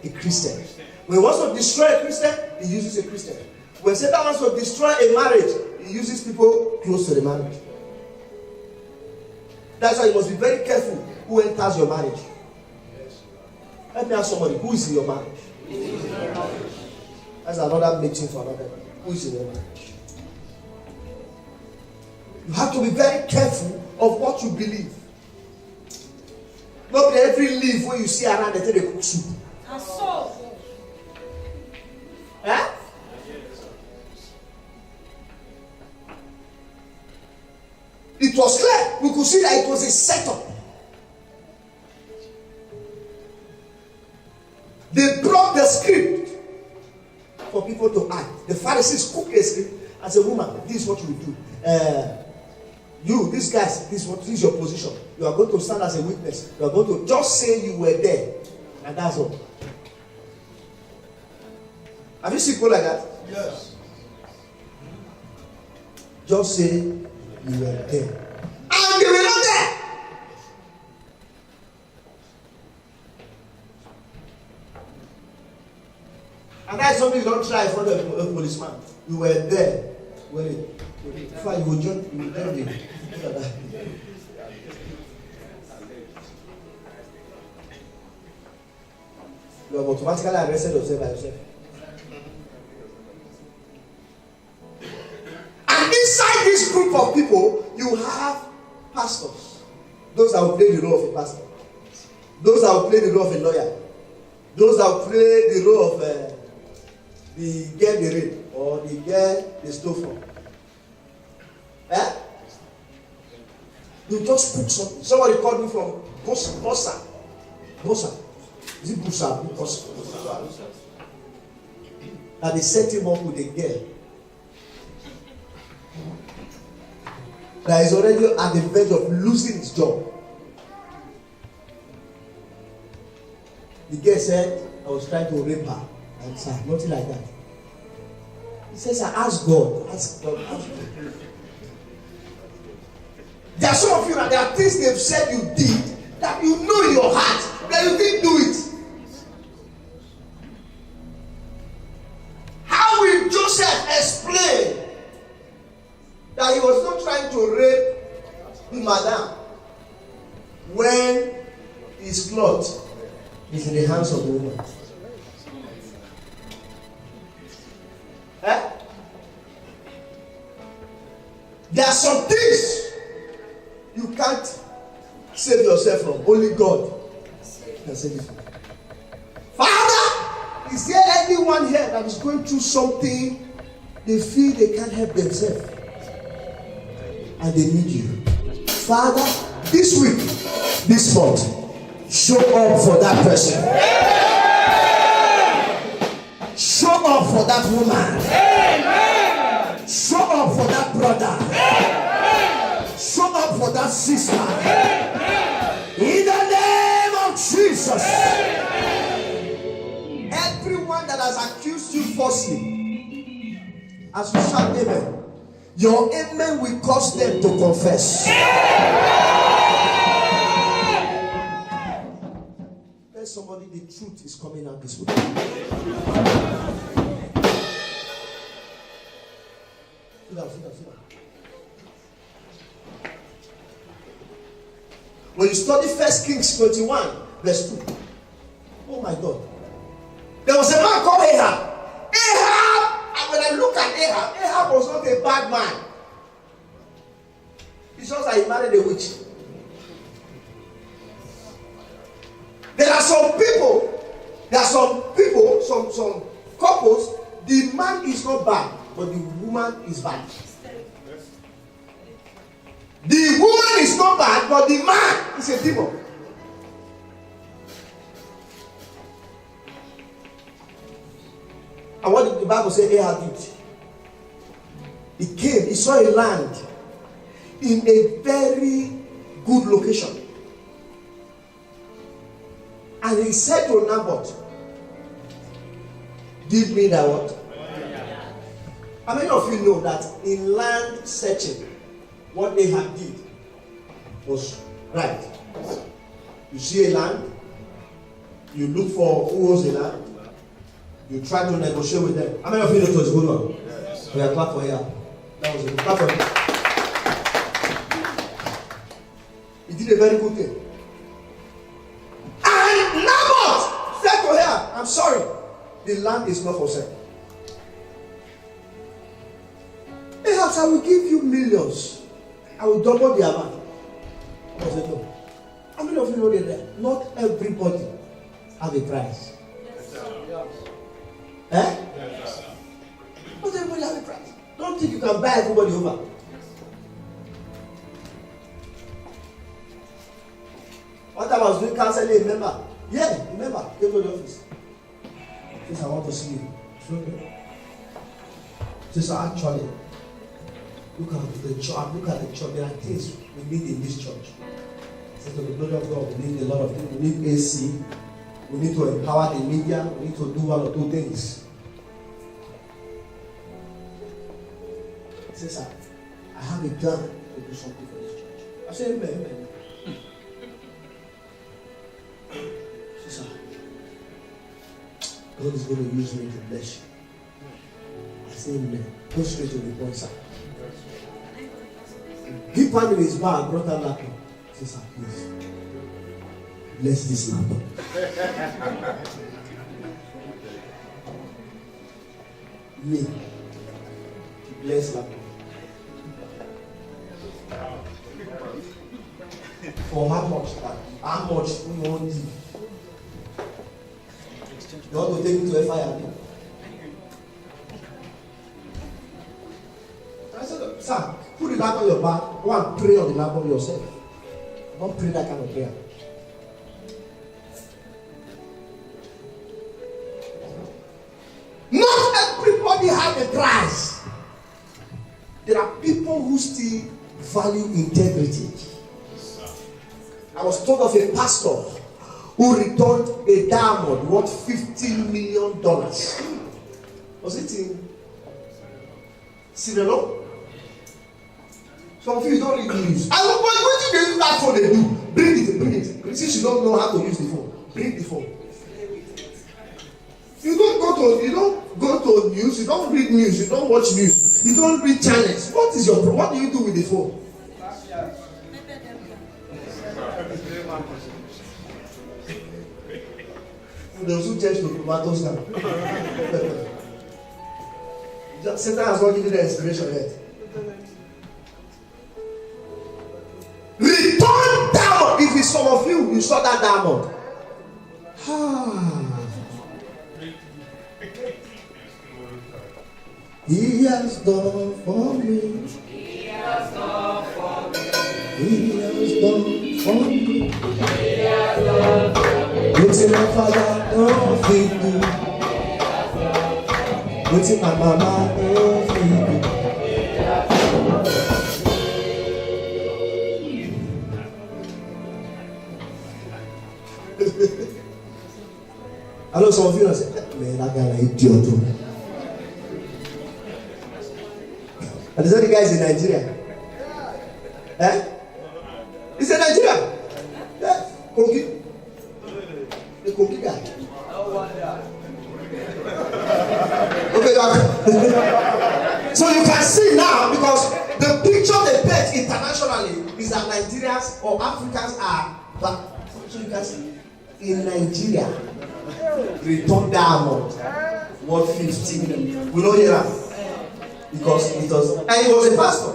A Christian. When he wants to destroy a Christian, he uses a Christian. When Satan wants to destroy a marriage, he uses people close to the marriage. That's why you must be very careful who enters your marriage. Let me ask somebody, who is in your marriage? That's another meeting for another. Who is in your marriage? You have to be very careful of what you believe. Not every leaf when you see around they take a cook soup. Eh? It was clear. We could see that it was a setup. They brought the script for people to act. The Pharisees cooked a script as a woman. This is what you do. You, these guys, this is your position. You are going to stand as a witness. You are going to just say you were there. And that's all. Have you seen people like that? Yes. Just say you were there. And they were not there. And that's something you don't try in front of a policeman. You were there. Wait. Before you will join the you have automatically arrested yourself by yourself. And inside this group of people, you you have pastors, those that will play the role of a pastor, those that will play the role of a lawyer, those that will play the role of the girl they rape or the girl they stole from. You just put something. Somebody called me from Bosa. Is it Busa? Bosa. And they set him up with a girl that is already at the verge of losing his job. The girl said, I was trying to rape her. And said, nothing like that. He says, I asked God. Ask God. There are some of you that there are things they've said you did that you know in your heart that you didn't do it. How will Joseph explain that he was not trying to rape the madam when his cloth is in the hands of the woman? There are some things you can't save yourself from. Only God can save you from. Father, is there anyone here that is going through something they feel they can't help themselves and they need you? Father, this week, this month, show up for that person. Show up for that woman. Show up for that brother. Show up for that sister. In the name of Jesus. Everyone that has accused you falsely, as you shout amen, your amen will cause them to confess. Tell somebody the truth is coming out this way. Sit down. When you study 1 Kings 21, verse 2. Oh my God. There was a man called Ahab. And when I look at Ahab was not a bad man. It's just that he married a witch. There are some couples, the man is not bad, but the woman is bad. The woman is not bad, but the man is a demon. And what did the Bible say Ahab did? He came, he saw a land in a very good location. And he said to Naboth, give me that what? How many of you know that in land searching, what Ahab did was right? You see a land, you look for who owns the land, you try to negotiate with them. How many of you know it was good one? Yes. We are clap for Ahab. That was a good clap for him. He did a very good thing. And Naboth said to Ahab, I'm sorry, the land is not for sale. Ahab said, I will give you millions. I will double the amount. I said, no. How many of you know that not everybody have a price? Yes. Not everybody have a price. Don't think you can buy everybody over. One time I was doing counseling, remember? Yeah, remember? Came to the office. He says, I want to see you. He says, actually, look at the church. There are things we need in this church. I said, to the glory of God, we need a lot of things. We need AC. We need to empower the media. We need to do one or two things. He says, I have a plan to do something for this church. I said, amen. He says, God is going to use me to bless you. I said, amen. Go straight to the point, sir. He found in his bag, brought a laptop. He says, please, bless this laptop. Me, bless laptop. For how much? How much you want to? You want to take me to a fire? I said, sir, put the lamp on your back. Go and pray on the lamp of yourself. Don't pray that kind of prayer. Not everybody has a price. There are people who still value integrity. I was told of a pastor who returned a diamond worth $50 million. Was it in Sierra? Some of you don't read news. What do you do that phone they do? Bring it. Since you don't know how to use the phone, bring the phone. You don't go to news, you don't read news, you don't watch news, you don't read channels. What do you do with the phone? Those who change to tomatoes now. Satan has not given you the inspiration yet. Return diamond. If it's some of you, you saw that diamond. He has done for me. He has done for me. He has done for me. He has done for me. Waiting my father, don't feed me. Waiting my mama, don't feed me. I know some of you are saying, man, that guy is idiot too. And is that the guys in Nigeria? Is it Nigeria? Yeah, Kogi. The Kogi guy. Okay, so you can see now, because the picture they paint internationally is that Nigerians or Africans are black. So you can see in Nigeria, return diamond worth 50 million. We don't hear that. Because it was, and he was a pastor.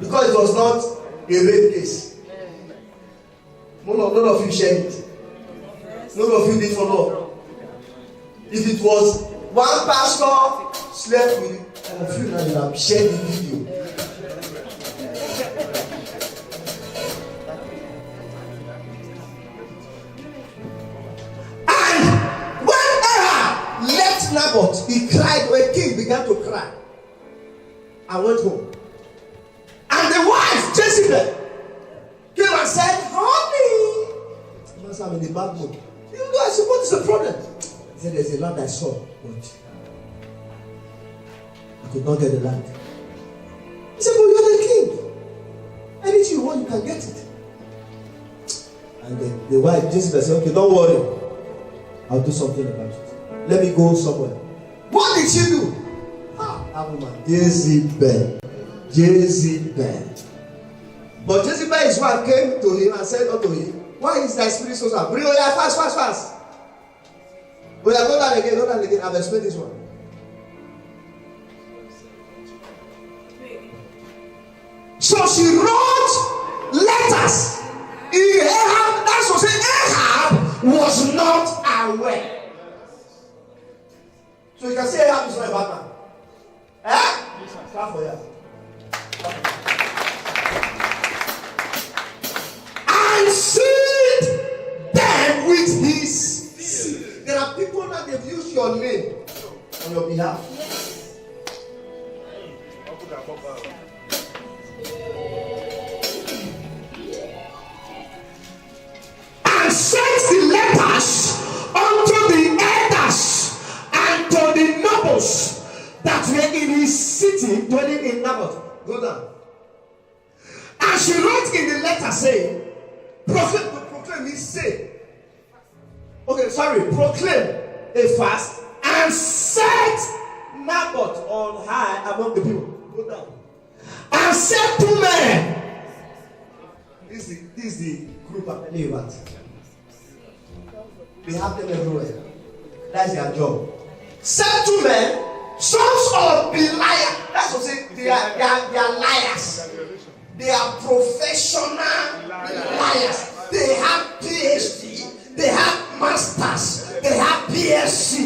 Because it was not a rape case. None of you shared it. None of you did follow. If it was one pastor slept with some of you, and you have shared the video. And when Ahab left Naboth, he cried. When king began to cry, I went home. And the wife, Jezebel, came and said, honey, I'm in the bad mood. You know, I said, what is the problem? He said, there's a land I saw, but I could not get the land. He said, but you're the king. Anything you want, you can get it. And the wife, Jezebel, said, okay, don't worry. I'll do something about it. Let me go somewhere. What did she do? Jezebel. But Jezebel's wife came to him and said unto him, why is thy spirit so sad? Bring Oya, fast. Oya, go down again. I've explained this one. So she wrote letters in Ahab. That's what saying Ahab was not aware. So you can say Ahab is not a bad man. Clap for you. And seed them with his seed. There are people that they've used your name on your behalf. And sent the letters unto the elders and to the nobles that were in his city, dwelling in Naboth. Go down. And she wrote in the letter saying, proclaim means say. Okay, sorry, proclaim a fast and set Naboth on high among the people. Go down. And set 2 men. This is the group I'm telling you about. They have them everywhere. That's their job. Set 2 men, sons of Belial. That's what I'm saying. They are liars. They are professional liars. They have PhD, they have masters, they have PhD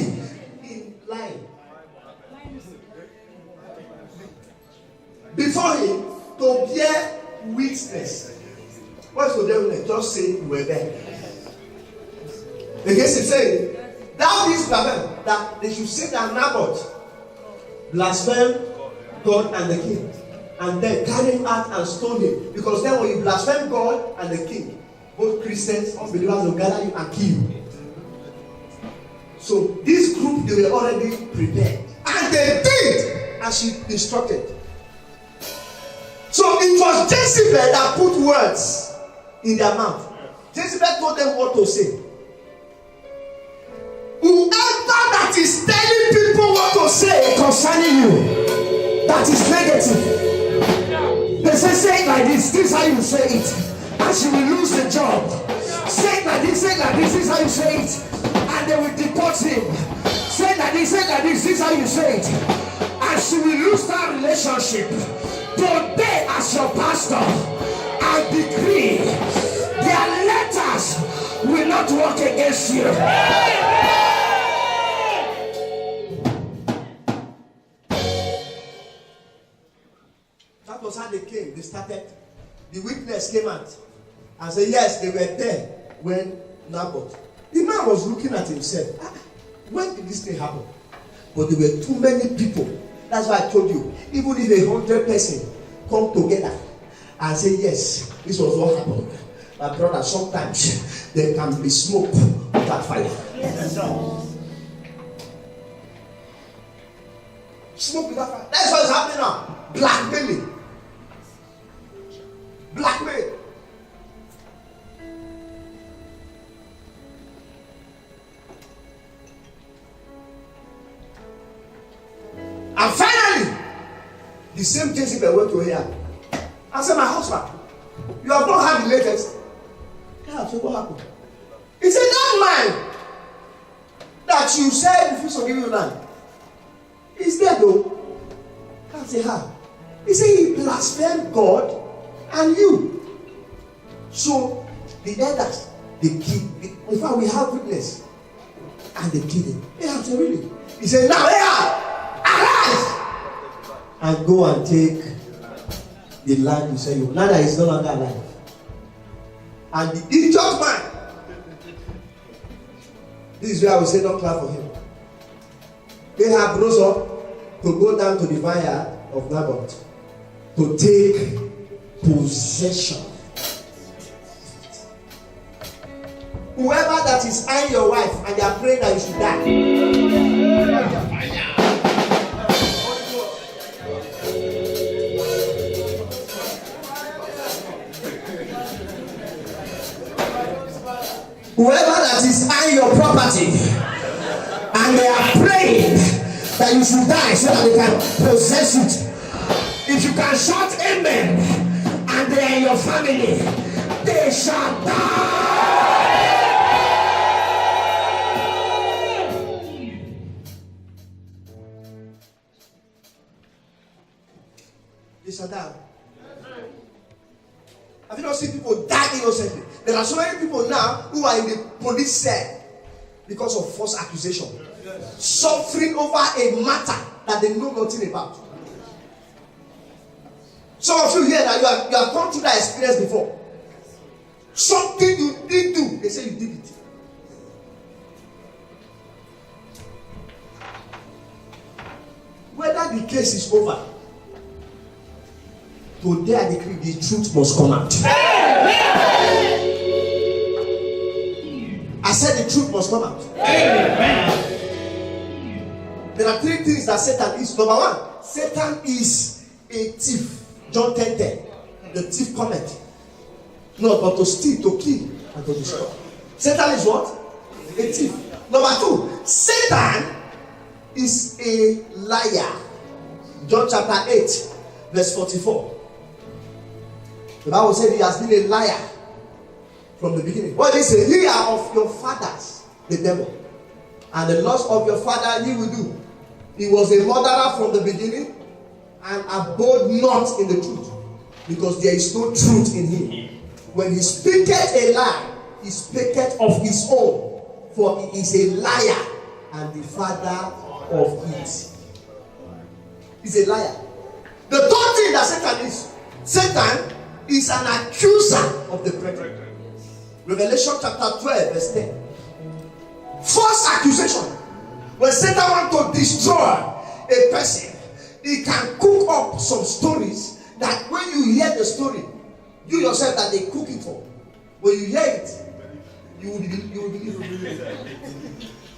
in lying. Before him, to bear witness. What's to bear witness? Just say you were there. Against him saying, thou didst blaspheme, that they should say that Naboth blasphemed God and the king, and then carry him out and stone him. Because then when you blaspheme God and the king, both Christians, unbelievers will gather you and kill you. So this group, they were already prepared. And they did as she instructed. So it was Jezebel that put words in their mouth. Jezebel told them what to say. Whoever that is telling people what to say concerning you, that is negative. They say it like this is how you say it. And she will lose the job. Say it like this is how you say it. And they will deport him. Say it like this is how you say it. And she will lose that relationship. Today, as your pastor, I decree their letters will not work against you. That was how they came. They started. The witness came out and said, yes, they were there when Naboth. The man was looking at himself. When did this thing happen? But there were too many people. That's why I told you, even if 100 persons come together and say, yes, this was what happened. My brother, sometimes there can be smoke without fire. Yes. Smoke without fire. That's what's happening now. Blackmailing. Blackmail. And finally, the same Jezebel went to Ahab and said, my husband, you have not had the latest. Yeah, so what happened? He said, that man that you said refused to give you land, he's dead though. Can't say how. He said he blasphemed God and you. So the elders, they killed. In fact, we have witness. And they killed him. Ahab said, really? He said, now Ahab, arise and go and take the land you say you. Now that he's no longer alive. And the idiot man. This is where I will say, don't clap for him. Ahab rose up to go down to the vineyard of Naboth to take possession. Whoever that is eyeing your wife and they are praying that you should die. Whoever that is eyeing your property and they are praying that you should die so that they can possess it. If you can shout amen and they are in your family, they shall die. They shall die. Have you not seen people die innocently? There are so many people now who are in the police cell because of false accusation, suffering over a matter that they know nothing about. Some of you here that you have gone through that experience before. Something you did do, they say you did it. Whether the case is over, today I decree the truth must come out. I said the truth must come out. Amen. There are three things that Satan is. Number one, Satan is a thief. John 10:10. The thief cometh not but to steal, to kill, and to destroy. Satan is what? A thief. Number two, Satan is a liar. John chapter 8, verse 44. The Bible said he has been a liar from the beginning. What did he say? Ye are of your fathers, the devil, and the lust of your father ye will do. He was a murderer from the beginning and abode not in the truth, because there is no truth in him. When he speaketh a lie, he speaketh of his own, for he is a liar and the father of it. He's a liar. The third thing that Satan is an accuser of the brethren. Revelation chapter 12 verse 10. False accusation. When Satan wants to destroy a person, he can cook up some stories that when you hear the story, you yourself that they cook it for. When you hear it, you will believe it.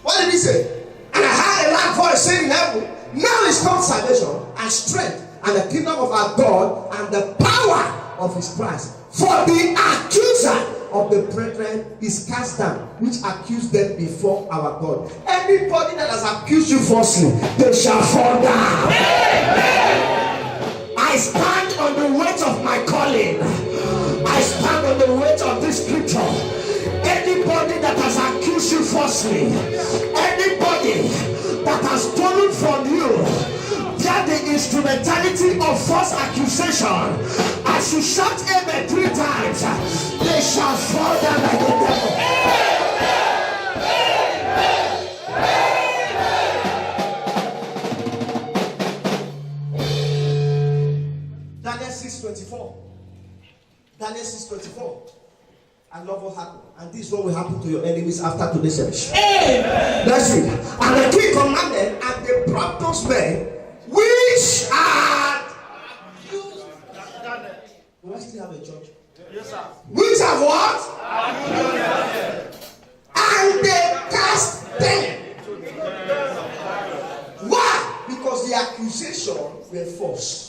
What did he say? And I heard a loud voice saying in heaven, now is come salvation and strength and the kingdom of our God and the power of his Christ. For the accuser of the brethren is cast down, which accused them before our God. Anybody that has accused you falsely, they shall fall down. I stand on the weight of my calling. I stand on the weight of this scripture. Anybody that has accused you falsely, anybody that has stolen from you, via the instrumentality of false accusation, as you shout amen 3 times, they shall fall down like the devil. Daniel 6:24. Daniel 6:24. I love what happened. And this is what will happen to your enemies after today's service. Let's read. And the king commanded, and they brought those men which are accused. Do I still have a church? Yes, sir. Which are what? And they cast them. Why? Because the accusation were false.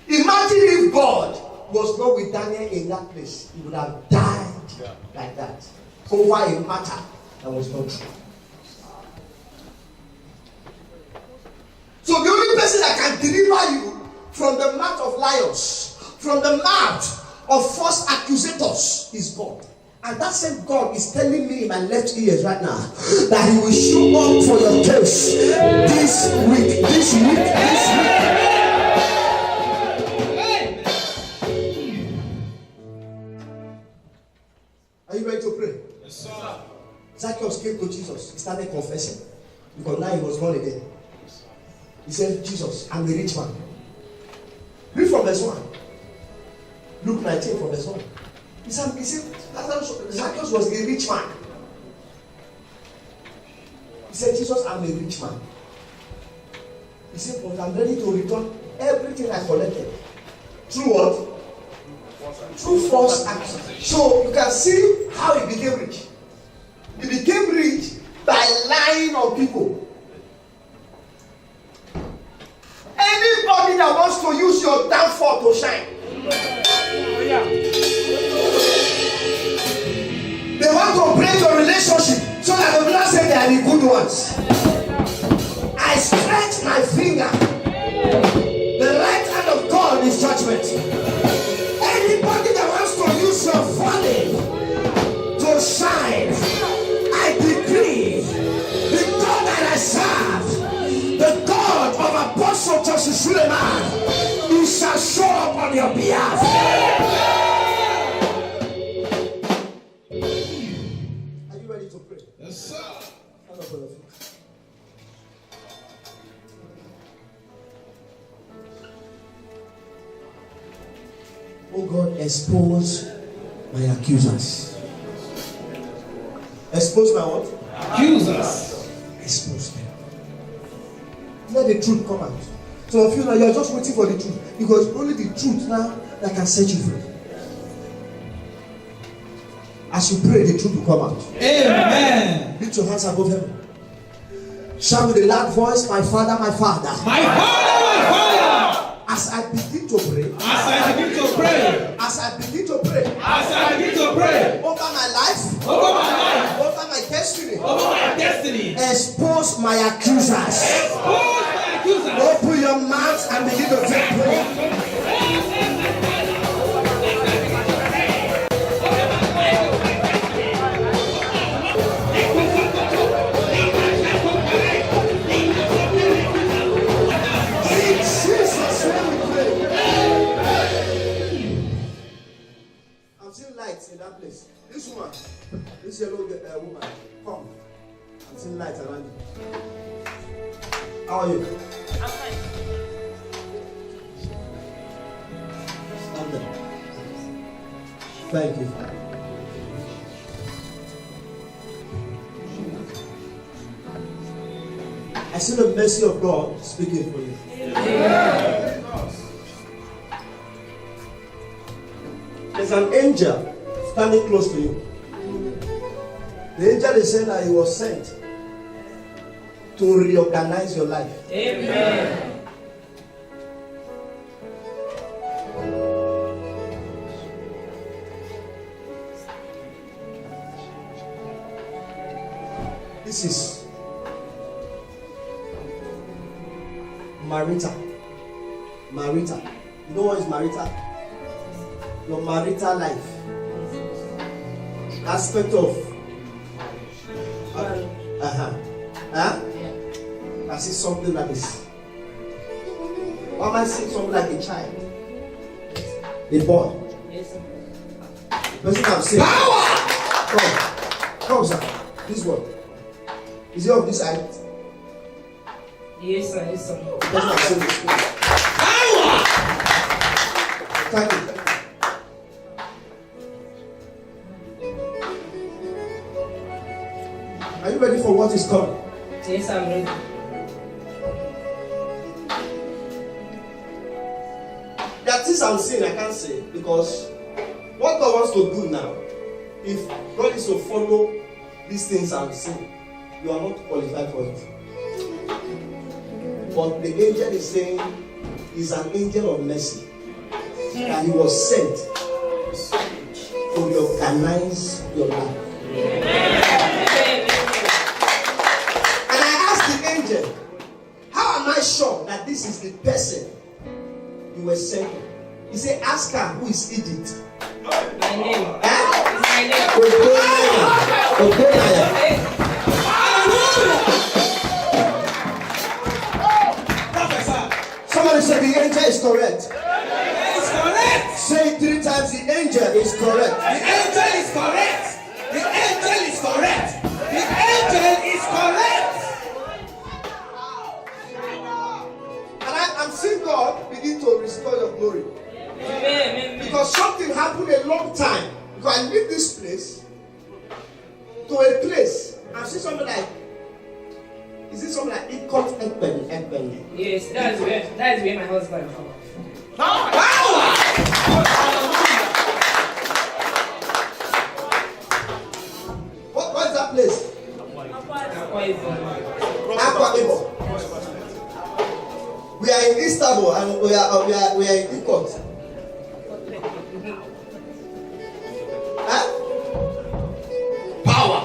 Imagine if God was not with Daniel in that place, he would have died like that over a matter that was not true. So the only person that can deliver you from the mouth of lions, from the mouth of false accusators, is God. And that same God is telling me in my left ears right now that he will show up for your case this week. Are you ready to pray? Yes, sir. Zacchaeus came to Jesus. He started confessing because now he was born again. He said, Jesus, I'm a rich man. Read from verse 1. Luke 19 from verse 1. He said Zacchaeus was a rich man. He said, Jesus, I'm a rich man. He said, but I'm ready to return everything I collected. Through what? Through false action. So you can see how he became rich. He became rich by lying on people. Anybody that wants to use your downfall to shine, they want to break your relationship so that they will not say they are the good ones. I stretch my finger. The right hand of God is judgment. Anybody that wants to use your falling to shine, I decree the God that I serve, the God of Apostle Joseph Suleiman, he shall show up on your behalf. Are you ready to pray? Yes, sir. Stand up for your feet. Oh God, expose my accusers. Expose my what? Accusers. Expose them. Let the truth come out. So of you now, you are just waiting for the truth. Because only the truth now that can set you free. As you pray, the truth will come out. Amen. Lift your hands above heaven. Shout with a loud voice, my Father, my Father. My Father, my Father. As I begin to pray. As I begin to pray. As I begin to pray. As I begin to pray. Over my life. Over my life. Over my destiny. Over my destiny. Expose my accusers. Expose my accusers. Open your mouth and begin to take prayer. This yellow woman, come. I'm seeing lights around you. How are you? I'm fine. Stand there. Thank you, Father. I see the mercy of God speaking for you. There's an angel standing close to you. The angel is saying that he was sent to reorganize your life. Amen. This is Marita. Marita. You know what is Marita? Your marital life. Aspect of. I see something like this. Why am I seeing something like a child? A boy. Yes, sir. The person I'm seeing. Power! Come, sir. This one. Is he of this height? Yes, sir. Yes, sir. The person I'm seeing is Power! Thank you. Are you ready for what is coming? Yes, I'm ready. There are things I'm seeing I can't say because what God wants to do now, if God is to follow these things I'm seeing, you are not qualified for it. But the angel is saying he's an angel of mercy. That he was sent to reorganize your life. And I asked the angel, how am I sure that this is the person you were sent to? He said, ask her who is Egypt. My name. Eh? My name. Ogbonaya. Professor. Somebody said the angel is correct. It's correct. Say it 3 times, the angel is correct. The angel is correct. The angel is correct. The angel is correct. And I'm seeing God begin to restore your glory. Amen. Because something happened a long time. Because I leave this place to a place. I see something like, is it something like Ikot Ekben? Yes, that's where my husband is from. What is that place? Akwa Ibom. We are in Istanbul and we are in Ikot. Huh? Power.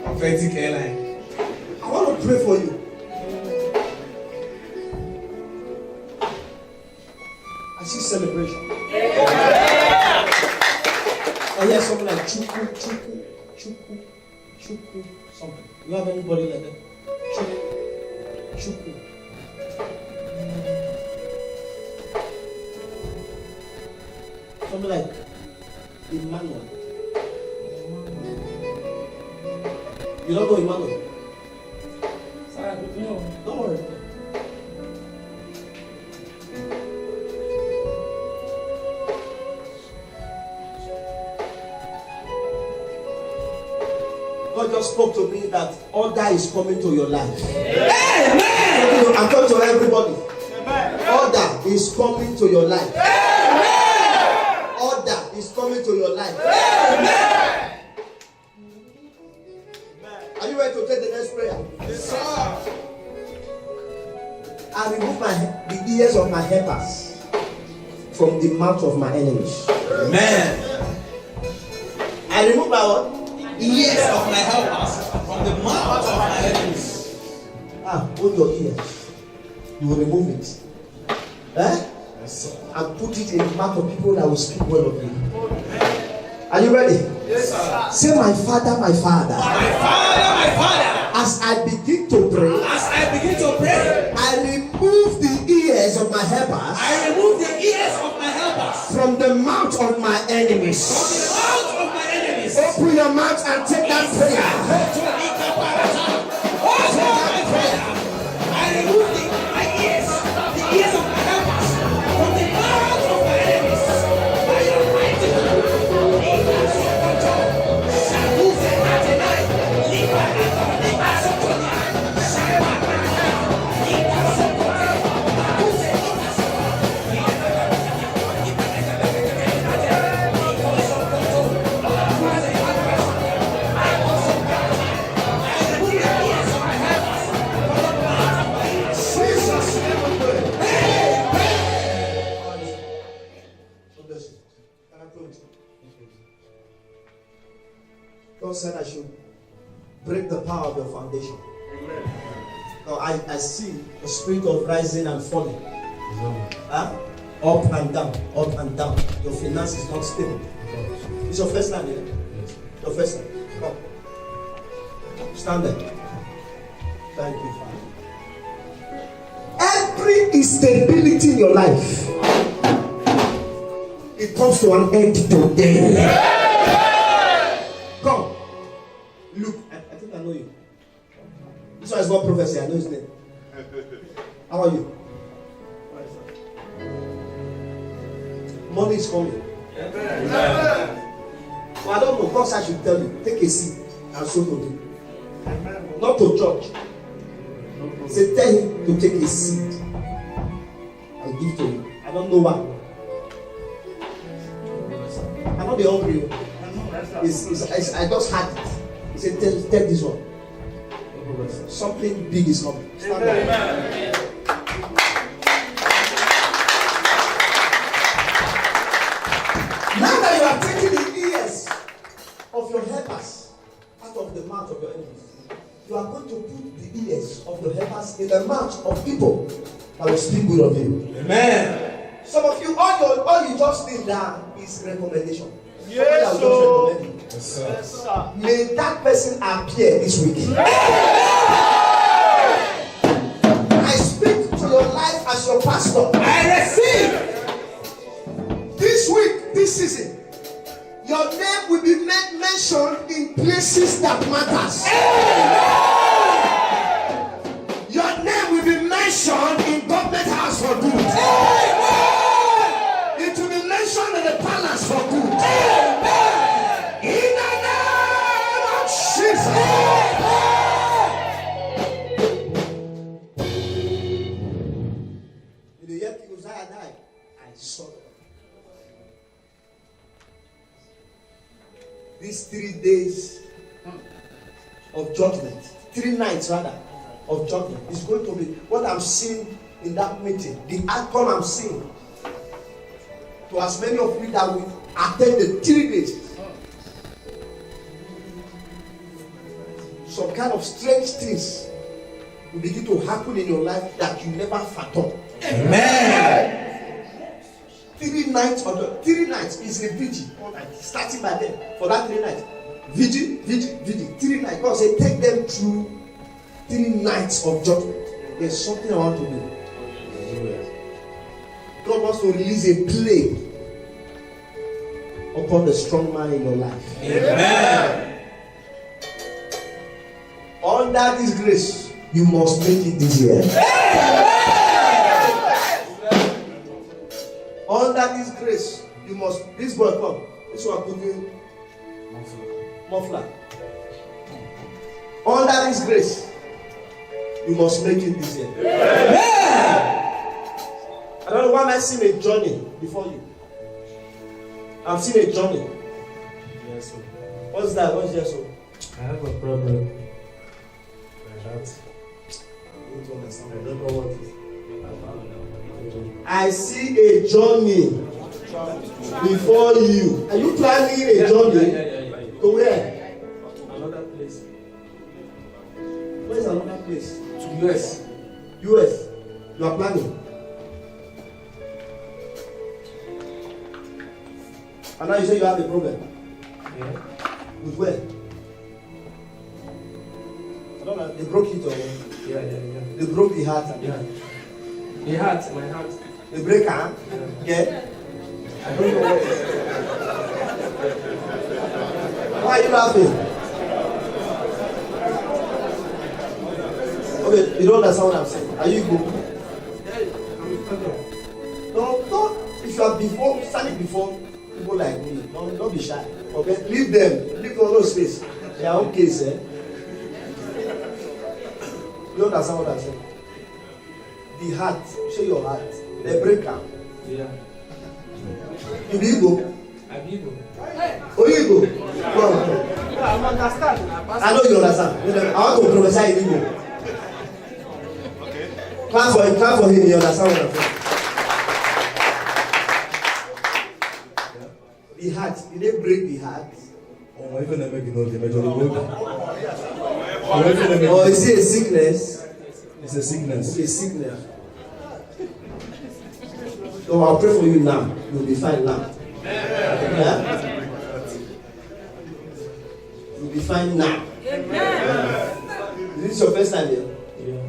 Prophetic airline. I want to pray for you. I see celebration. I hear something like chuku, something. You have anybody like that? Chuku. Something like Emmanuel. You don't know Emmanuel? Sorry, no. Don't worry. God just spoke to me that order is coming to your life. Amen. I'm talking to everybody. Amen. Order is coming to your life. Amen. Order is coming to your life. Amen. Are you ready to take the next prayer? Yes, sir. I remove the ears of my helpers from the mouth of my enemies. Amen. I remove my what? Ears of my helpers from the mouth of my enemies. Hold your ears. You will remove it. Yes, sir. And put it in the mouth of people that will speak well of you. Are you ready? Yes, sir. Say, my Father, my Father. My Father. As I begin to pray, As I begin to pray, I remove the ears of my helpers. I remove the ears of my helpers From the mouth of my from the enemies. mouth of my enemies. Open your mouth and take that prayer. Also my prayer. I remove my ears, the ears of my helpers from the mouth of my enemies. By your mighty hand. Liba Sokoto. Shakuze Atenai. Liba Ato. Liba Sokonia. Shaiba Nana. Liba Sokote. Akuze Liba Sokoto. Jesus' name we pray. God bless you. Can I pray with you? God said I should break the power of your foundation. Now I see the spirit of rising and falling. Huh? Up and down, up and down. Your finance is not stable. It's your first time here. Your first time. Come. Stand there. Thank you, Father. Every instability in your life, it comes to an end today. Come. Look, I think I know you. This one is not prophecy, I know his name. How are you? Money is coming. Well, I don't know. God said I should tell you. Take a seat and so to do. Not to church. Say, tell him to take a seat and give to you. I don't know why. I'm not the hungry. I just had it. He said, tell this one. Something big is coming. Stand up. Now that you are taking the ears of your helpers out of the mouth of your enemies, you are going to put the ears of your helpers in the mouth of people that will speak good of you. Amen. Some of you, all you just need now is recommendation. Yes, sir. May that person appear this week. I speak to your life as your pastor. I receive. This week, this season, your name will be mentioned in places that matters. Your name will be mentioned in government house for good. It will be mentioned in the palace for good. In the name of Jesus. In the year King Uzziah died, I saw it. These 3 days of judgment, 3 nights rather, of judgment is going to be what I'm seeing in that meeting. The outcome I'm seeing to as many of you that will attend the 3 days. Some kind of strange things will begin to happen in your life that you never fathomed. Amen. 3 nights of the 3 nights is a vigil. Starting by then for that 3 nights. Vigil. 3 nights. God said, take them through 3 nights of judgment. There's something I want to do. God wants to release a plague upon the strong man in your life. Amen. Under this grace, you must make it this year. Under this grace, you must. This boy come. This one putting muffler. Under this grace, you must make it this year. I don't know why I see a journey before you. I've seen a journey. Yes, sir. What's that? What's that? So? I have a problem. My heart. I don't understand. I don't know what it is. I see a journey before you. Are you planning a journey? Yeah. To where? Another place. Where is another place? To US. US. You are planning. And now you say you have a problem. Yeah. With where? I don't know. They broke it or Yeah. they broke the heart. Yeah. The heart, my heart. The breaker? Yeah. I don't know what. Why are you laughing? Okay, you don't understand what I'm saying. Are you good? No. If you are standing before people like me, don't be shy. Okay, leave them. Leave all those space. They are okay, sir. You don't understand what I'm saying? The heart, show your heart. The breaker. Yeah. You be Igbo? I'm Igbo. Oh, Igbo? No. I understand. I know you understand. I want to prophesy in Igbo. Clap for him, you understand what I'm saying? The heart, did they break the heart? Oh, even the make you know the majority Or is it a sickness? It's a sickness. It's a sickness. So I'll pray for you now. You'll be fine now. Yeah? You'll be fine now. Is this your first time here? Yeah.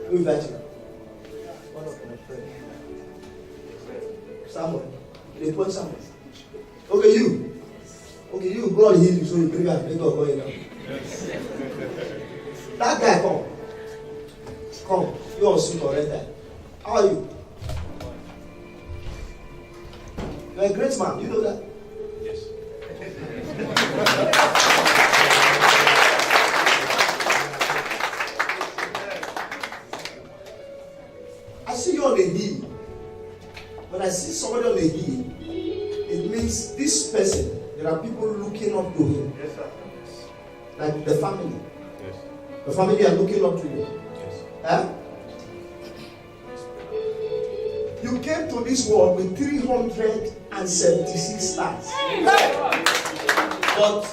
Who invite you? One of my friends. Someone. They point someone. Okay, you. Okay, you. God heal you, so you bring out. Make God go in now. That guy, come. Come. You're on suit already. How are you? You're a great man. You know that? Yes. I see you on the hill. When I see somebody on the hill, it means this person, there are people looking up to him. Yes, sir. Like the family. Yes. The family are looking up to you. Yes. Huh? You came to this world with 376 stars. But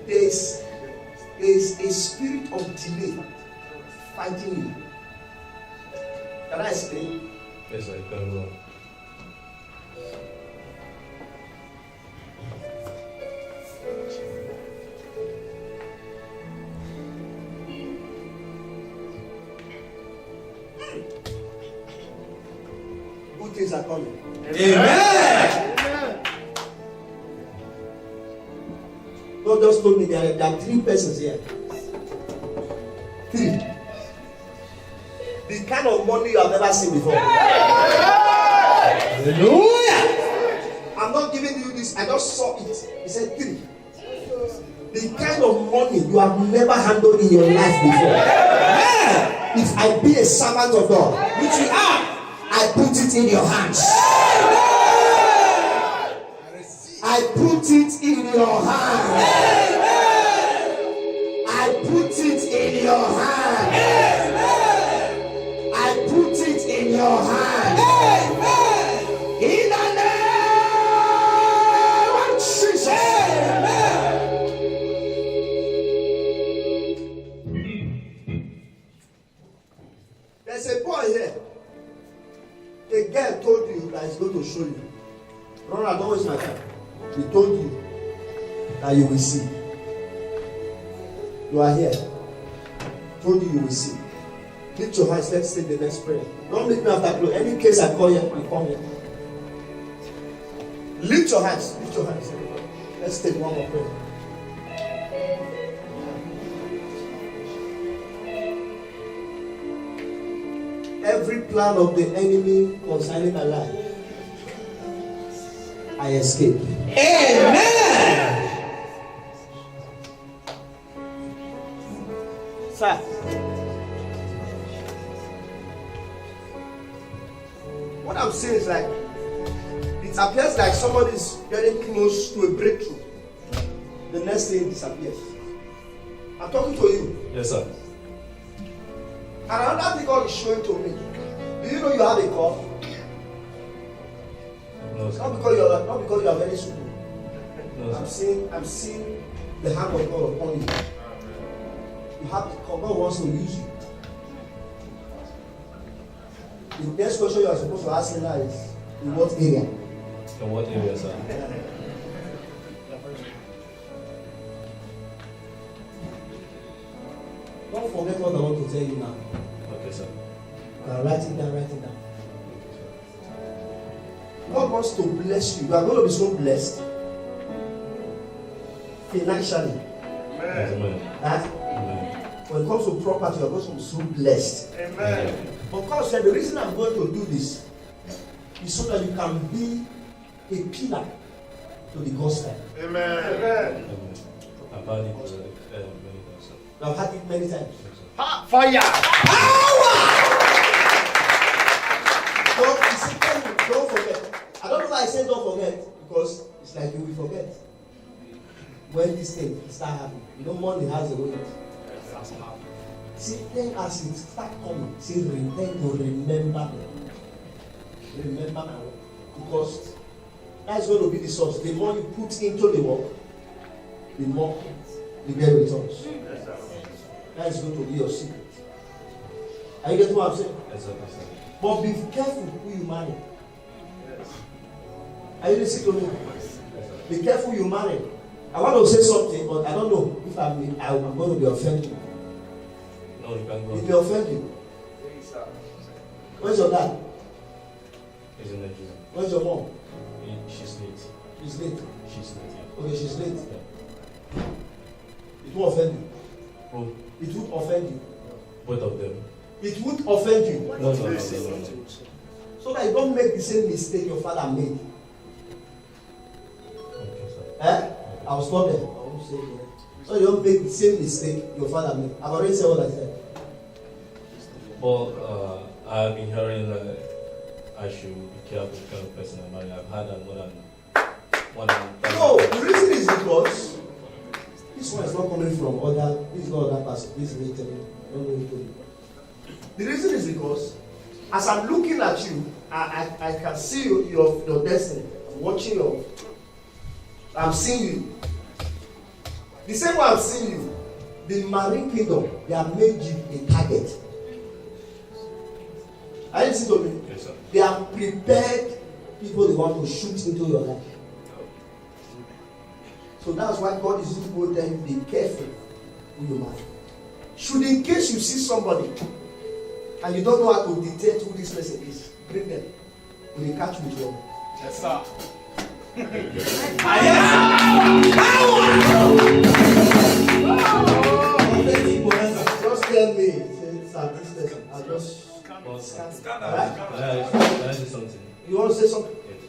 there's a spirit of delay fighting you. Can I explain? Yes, I can go. Good things are coming. Amen. God just told me there are 3 persons here. 3. The kind of money you have never seen before. Hallelujah. I'm not giving you this. I just saw it. He said 3. The kind of money you have never handled in your life before. If I be a servant of God, which you are, I put it in your hands. I put it in your hands. I put it in your hands. I put it in your hands. In the name of Jesus. There's a boy here. A girl told you that he's going to show you. No, don't waste my time. He told you that you will see. You are here. Told you will see. Lift your hands. Let's take the next prayer. Don't meet me after close. Any case I call here, you come here. Lift your hands. Lift your hands. Let's take one more prayer. Every plan of the enemy concerning my life, I escape. Amen. Sir. What I'm saying is like, it appears like somebody is getting close to a breakthrough. The next thing disappears. I'm talking to you. Yes, sir. And another thing God is showing to me. Do you know you have a call? No, sir. Not because you are very stupid. No, I'm sir. seeing the hand of God upon you. You have the call. God wants to use you. The next question you are supposed to ask me now is, in what area? In what area, sir? Don't forget what I want to tell you now. Okay, sir. Write it down, write it down. God wants to bless you. You are going to be so blessed financially. Amen. Huh? Amen. When it comes to property, you are going to be so blessed. Amen. But God said the reason I'm going to do this is so that you can be a pillar to the gospel. Amen. Amen. I've had it many times, sir. I've had it many times. Yes, sir. Fire. Don't forget. I don't know why I say don't forget, because it's like you will forget when this thing start happening. You know, money has a way. See, then as it start coming, say repent to remember me. Remember my work. Because that's going to be the source. The more you put into the work, the more you get returns. That is going to be your secret. Are you getting what I'm saying? Yes, sir. Yes, sir. But be careful who you marry. Are you listening to me? Be careful who you marry. I want to say something, but I don't know if I'm going to be offended. No, you can go. It may offend you. Where's your dad? He's in Nigeria. Where's your mom? She's late. She's late. She's late, yeah. Okay, she's late. Yeah. It won't offend you. Oh, It won't offend you. both of them. It won't offend you. No. So that you don't make the same mistake your father made. Okay, sir. I was not there. I won't say it. So you don't make the same mistake your father made. I've already said what I said. But I've been hearing that I should be careful the kind of person I marry. I've had that more than one. No, the reason is because this one is not coming from other. This is not other person. This is me telling you. Don't know who told you. The reason is because as I'm looking at you, I can see your destiny. I'm watching you. I'm seeing you. The same way I'm seeing you, the marine kingdom, they have made you a target. Are you listening to me? Yes, sir. They have prepared people they want to shoot into your life. So that's why God is using to tell you, be careful who you marry. Should in case you see somebody and you don't know how to detect who this person is, bring them. Will they catch you with one? Yes, sir. Just tell me, say, sir, this person. I'll just. Well, sir, Alright? can I say something? You want to say something? Yes.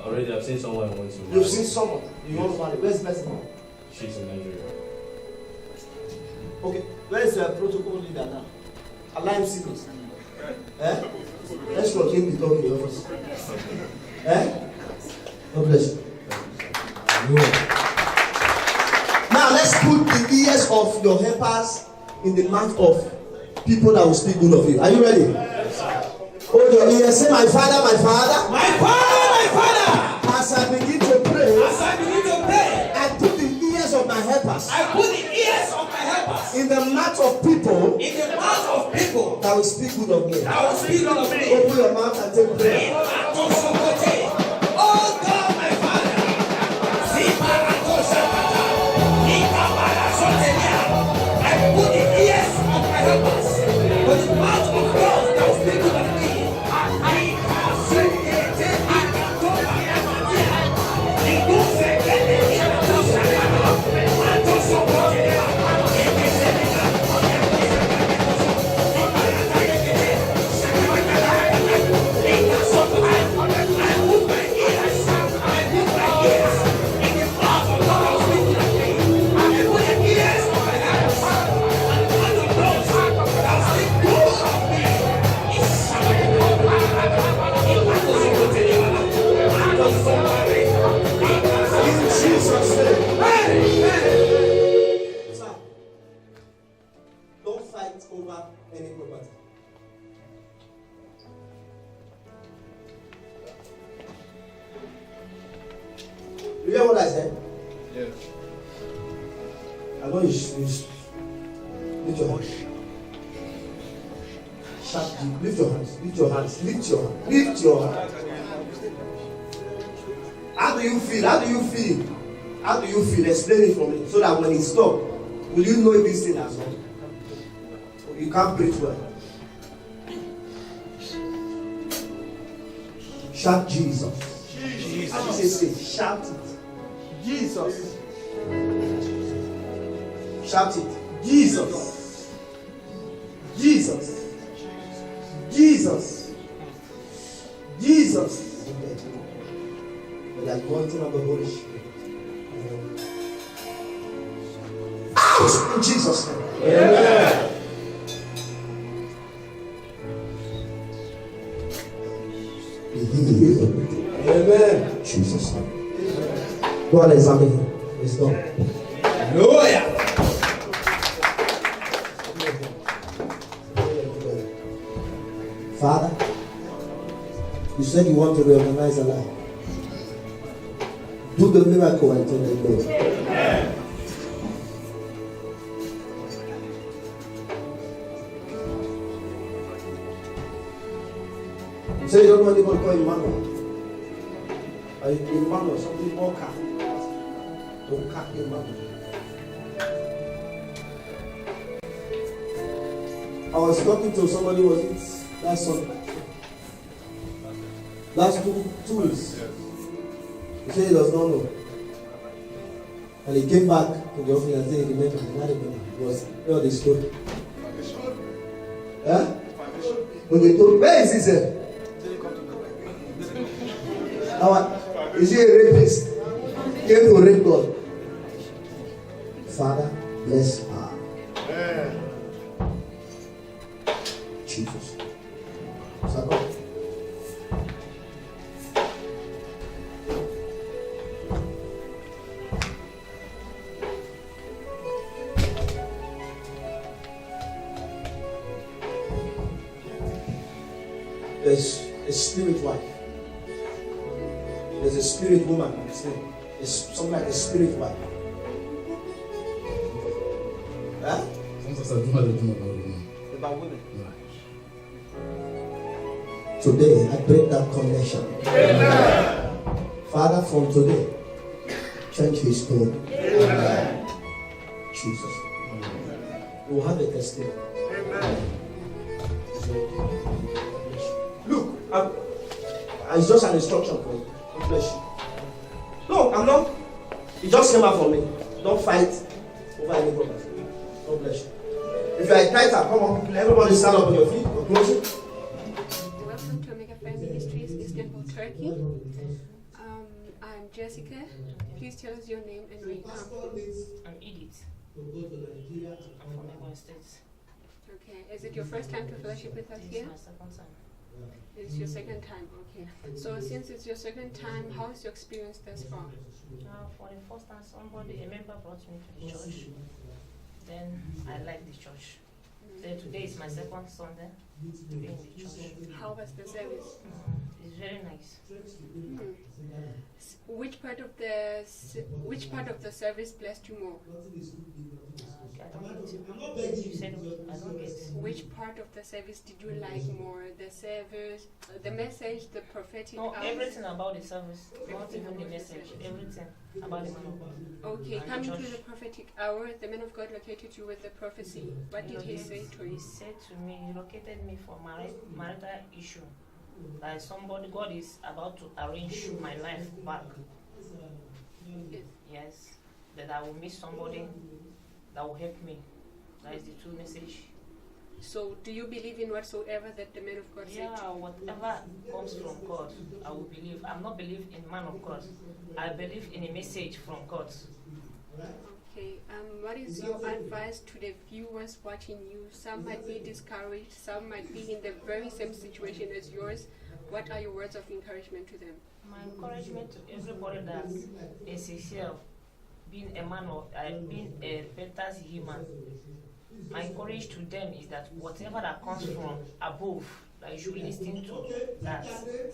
Already I've seen someone I want to marry. You've seen someone. You want to marry. Where's the person? She's in Nigeria. Okay. Where is the protocol leader now? Align secrets. Eh? Let's continue the talk in the office. Eh? God bless you. Now let's put the ears of your helpers in the mouth of people that will speak good of you. Are you ready? Hold your ears. Say, my father, my father. My Father, my Father. As I begin to pray, As I begin to pray, I put the ears of my helpers I put the ears of my helpers in the mouth of people in the mouth of people that will speak good of me. that will speak of me. Open your mouth and take prayer. Oh God, my Father. I put the ears of my helpers with the mouth of God that will speak of me. Sir, don't fight over any property. You hear what I said? Yes. I know you lift your hands. Sharp, lift your hands. Lift your hands. Lift your hands. Lift your hands. How do you feel? How do you feel? How do you feel? Explain it for me so that when it stops, will you know if this thing has gone? You can't preach well. Shout Jesus. Jesus. Say, shout it. Jesus. Shout it. Jesus. Jesus. Jesus. Jesus. The anointing of the Holy Spirit. Out in Jesus' name. Amen. Amen. Jesus' name. Go and examine him. It's done. Hallelujah. Father, you said you want to reorganize our life. Do the miracle and turn it glory. You say you don't know anybody called Emmanuel. Emmanuel, something more car. Don't car Emmanuel. I was talking to somebody, was it last Sunday? Last 2 weeks. He said he does not know. And he came back to the office and said he remembered it was all the story. Huh? When they told, where is he, sir? Is he a rapist? Came to rape God. Father, bless her. Jesus. There's a spirit wife. There's a spirit woman. It's something like a spirit wife. Huh? About women. Today, I break that connection. Amen. Father, from today, change his story. Amen. Jesus. You will have a testimony. Amen. Look, it's just an instruction for you. God bless you. No, I'm not. It just came out from me. Don't fight over any problem. God bless you. If you're a tighter, come on. Everybody stand up on your feet. Close it. Welcome to Omega Fire Ministries, Istanbul, Turkey. I'm Jessica. Please tell us your name and where you come from. I'm Edith. I'm from Lagos State. Okay. Is it your first time to fellowship with us here? It's my second time. It's your second time. Okay. So since it's your second time, how is your experience thus far? For the first time, a member brought me to the church. Then I like the church. Then today is my second Sunday to be in the church. How was the service? It's very nice. Which part of the service blessed you more? I don't get you said I don't get. Which part of the service did you like more? The service, the message, the prophetic? No, everything about the service, not even the message. Everything about the man of God. Okay, coming to the prophetic hour, the man of God located you with the prophecy. What did he say to you? He said to me, he located me for marital issue. Like somebody, God is about to arrange my life back. Yes, that I will meet somebody that will help me. That is the true message. So, do you believe in whatsoever that the man of God said? Yeah, whatever comes from God, I will believe. I'm not believe in man of God. I believe in a message from God. Okay. What is your advice to the viewers watching you? Some might be discouraged. Some might be in the very same situation as yours. What are your words of encouragement to them? My encouragement to everybody that is sincere, being a man or being a better human. My encouragement to them is that whatever that comes from above, that you should listen to that.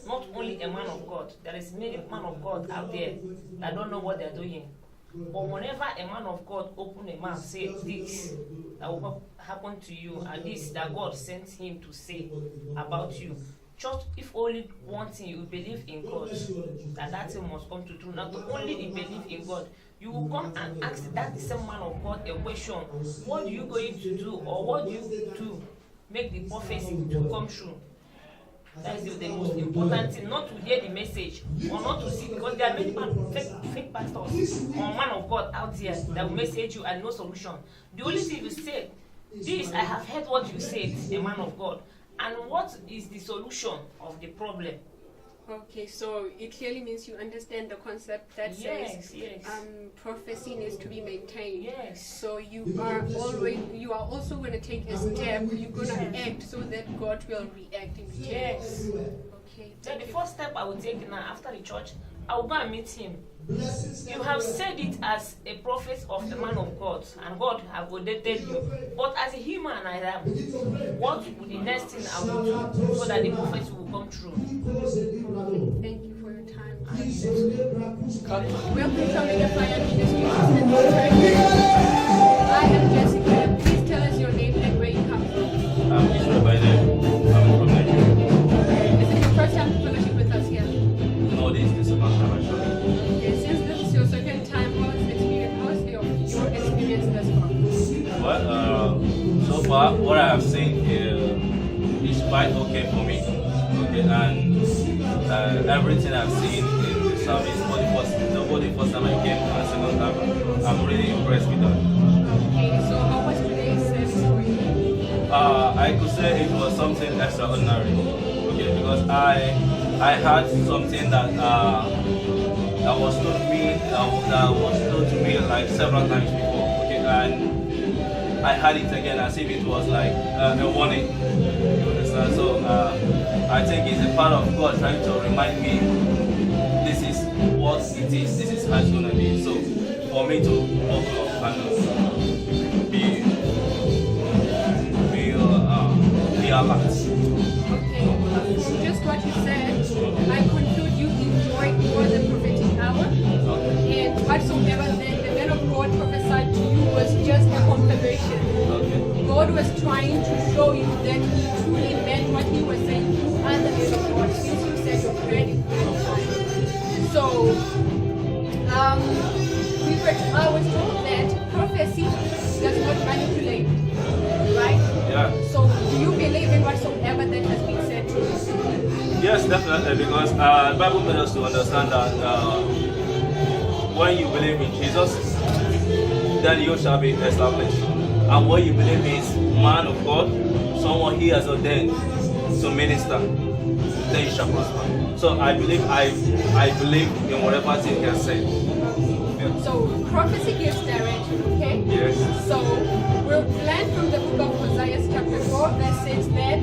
Not only a man of God, there is many man of God out there that don't know what they're doing. But whenever a man of God open a mouth, say this, that will happen to you, and this that God sent him to say about you, Just if only one thing you believe in God, that thing must come to true. Not only you believe in God, you will come and ask that the same man of God a question. What are you going to do, or what do you do make the prophecy to come true? That is the most important thing, not to hear the message or not to see, because there are many fake pastors or man of God out there that will message you and no solution. The only thing you say, this, I have heard what you said, a man of God, and what is the solution of the problem? Okay, so it clearly means you understand the concept that says prophecy needs to be maintained. Yes. So you are also going to take a step. You're going to act so that God will react in return. Yes. Okay. Then the first step I will take now after the church, I will go and meet him. You have said it as a prophet of the man of God, and God have ordained you. But as a human I am, what would the next thing I will do so that the prophet will come true? Thank you for your time. Welcome to Omega Fire Ministries. I am Jessica. Please tell us your name and where you come from. I'm Israel by name. I'm from Nigeria. Is it your first time to fellowship with us here? No, this is the second time actually. Okay, since this is your second time, how's your experience thus far? Well, so far what I have seen is quite okay for me. Okay, and everything I've seen in the service, for the first time I came and second time, I'm really impressed with that. Okay, so how was today's service for you? I could say it was something extraordinary. Okay, because I had something that was told to me like several times before. Okay, and I had it again as if it was like a warning. You understand? So I think it's a part of God trying to remind me this is what it is. This is how it's gonna be. So for me to walk up and be alert. Okay, from just what you said, I conclude you enjoyed more the prophetic hour, and whatsoever the man of God prophesied to you was just a confirmation. God was trying to show you that he truly meant what he was saying. You are the man of God, since you said you're ready. So, I was told that prophecy does not manipulate, right? Yeah. So, do you believe in whatsoever that has been said to you? Yes, definitely, because the Bible made us to understand that when you believe in Jesus, then you shall be established. And what you believe is man of God, someone he has ordained to minister, then you shall prosper. So I believe in whatever thing he has said. Yeah. So prophecy gives direction, okay? Yes. So we'll learn from the book of Hosea chapter 4 that says that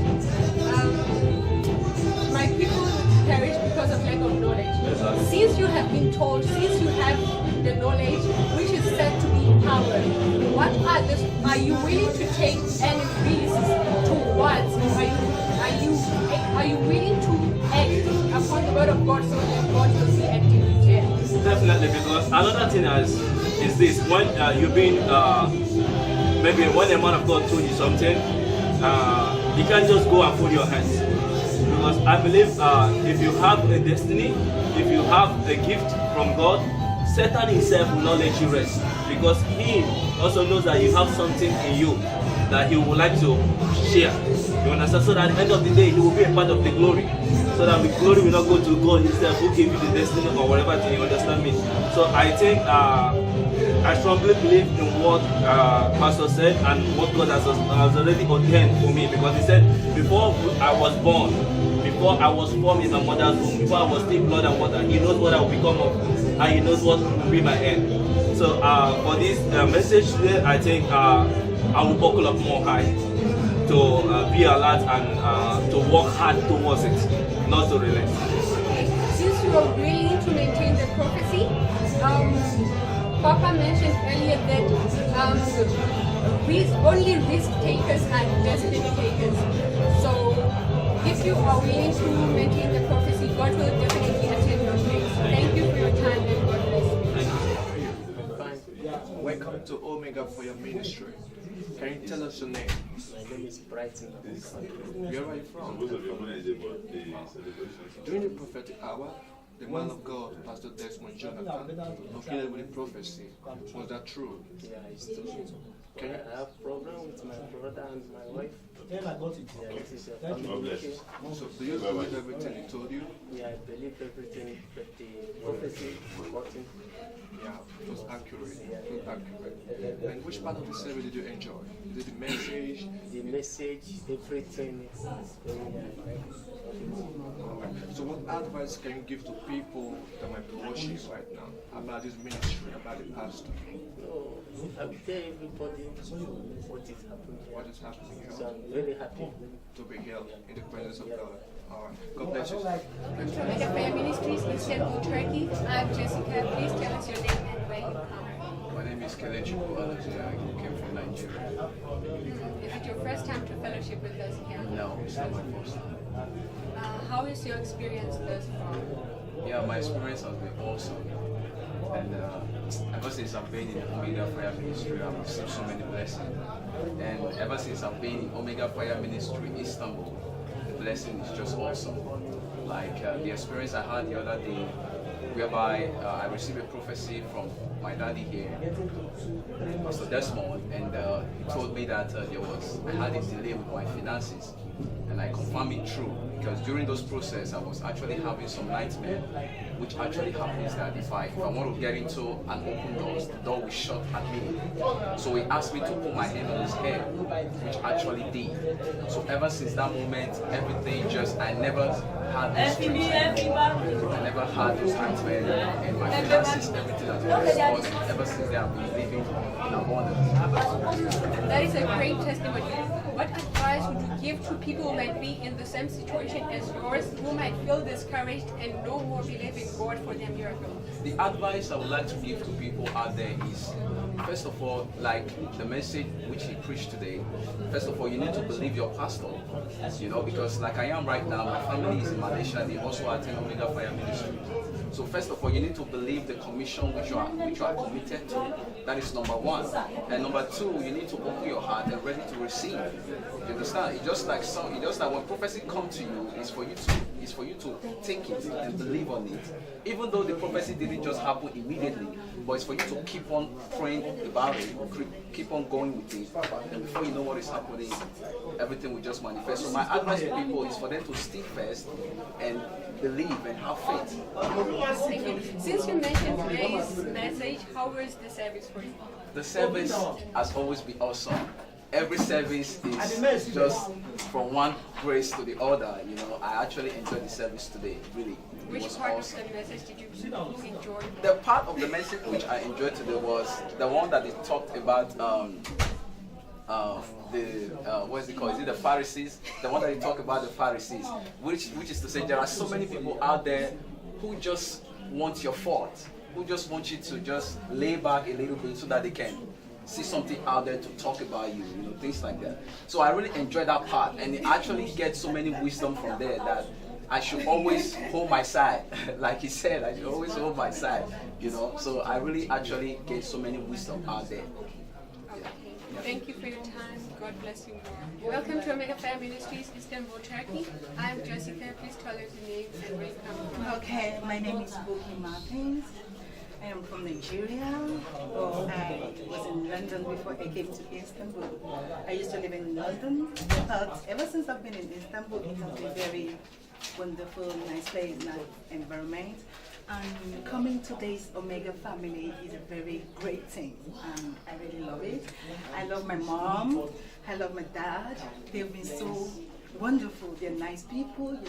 my people perish because of lack of knowledge. Exactly. Since you have been told, since you have the knowledge which is said to be power, what are you willing to take any risks towards? Are you willing to act upon the word of God so that God will be acting in return? Definitely, because another thing is this: when you've been maybe when a man of God told you something, you can't just go and fold your hands. Because I believe if you have a destiny, if you have a gift from God, Satan himself will not let you rest, because he also knows that you have something in you that he would like to share. You understand? So that at the end of the day, he will be a part of the glory. So that the glory will not go to God himself who gave you the destiny or whatever thing, you understand me? So I think I strongly believe in what Pastor said and what God has already ordained for me, because he said before I was born, before I was formed in my mother's womb, before I was still blood and water, he knows what I will become of, and he knows what will be my end. So for this message today, I think I will buckle up more high to be alert and to work hard towards it, not to relent. Since you are willing to maintain the prophecy, Papa mentioned earlier that only risk takers are destiny takers. So if you are willing to maintain the prophecy, God will definitely attend your case. Thank you for your time and God bless you. Welcome to Omega for your ministry. Can you tell us your name? My name is Brighton. Where are you from? During the prophetic hour, the man of God, Pastor Desmond Jonathan, located with a prophecy. Was that true? Yeah, it's true. Can you? I have problem with my brother and my wife. Yeah, this is a family issue. So do you believe everything he told you? Yeah, I believe everything that the prophecy got in. Yeah, it was accurate. It was accurate. And which part of the service did you enjoy? Is it the message? The message, everything is very So what advice can you give to people that might be watching right now about this ministry, about the pastor? No, I will tell everybody what is happening. What is happening here? So I'm very happy. To be held in the presence of God. Alright. God bless you. Omega Fire Ministries, Istanbul, Turkey. I'm Jessica. Please tell us your name and where you come. My name is Kelechi Bualaji. I came from Nigeria. Is it your first time to fellowship with us here? No, it's not my first time. How is your experience thus far? Yeah, my experience has been awesome. And ever since I've been in Omega Fire Ministry, I've received so many blessings. And ever since I've been in Omega Fire Ministry Istanbul, the blessing is just awesome. Like the experience I had the other day, whereby I received a prophecy from my daddy here, Pastor Desmond, and he told me that I had a delay with my finances, and I confirmed it true, because during those process I was actually having some nightmare, which actually happens that if I want to get into an open door, the door will shut at me. So he asked me to put my hand on his head, which actually did. So ever since that moment, everything I never had those dreams anymore. I never had those nightmares, and my finances, everything has been restored. Ever since then, I've been living in abundance. That is a great testimony. What advice would you give to people who might be in the same situation as yours, who might feel discouraged and no more believe in God for their miracle? The advice I would like to give to people out there is, first of all, like the message which he preached today, first of all, you need to believe your pastor, because like I am right now, my family is in Malaysia, they also attend Omega Fire Ministry. So first of all, you need to believe the commission which you are committed to. That is number one. And number two, you need to open your heart and ready to receive. You understand? It's just like when prophecy comes to you, it's for you to take it and believe on it. Even though the prophecy didn't just happen immediately, but it's for you to keep on praying about it, keep on going with it, and before you know what is happening, everything will just manifest. So my advice to people is for them to stick fast and believe and have faith. Thank you. Since you mentioned today's message, how was the service for you? The service has always been awesome. Every service is just from one grace to the other. I actually enjoyed the service today. Really, Which was part awesome. of the message did you enjoy? The part of the message which I enjoyed today was the one that they talked about. What is it called? Is it the Pharisees? The one that they talk about the Pharisees, which is to say there are so many people out there who just want your fault, who just want you to just lay back a little bit so that they can see something out there to talk about you, things like that. So I really enjoyed that part, and I actually get so many wisdom from there that I should always hold my side. Like he said, I should always hold my side, So I really actually get so many wisdom out there. Okay. Thank you for your time. God bless you more. Welcome to Omega Fire Ministries, Istanbul, Turkey. I'm Jessica. Please tell us your name and where you come from. Okay, my name is Boki Martins. I am from Nigeria. I was in London before I came to Istanbul. I used to live in London, but ever since I've been in Istanbul, it has been very wonderful, nice place, nice environment. And coming to this Omega family is a very great thing, and I really love it. I love my mom, I love my dad. They've been so wonderful. They're nice people,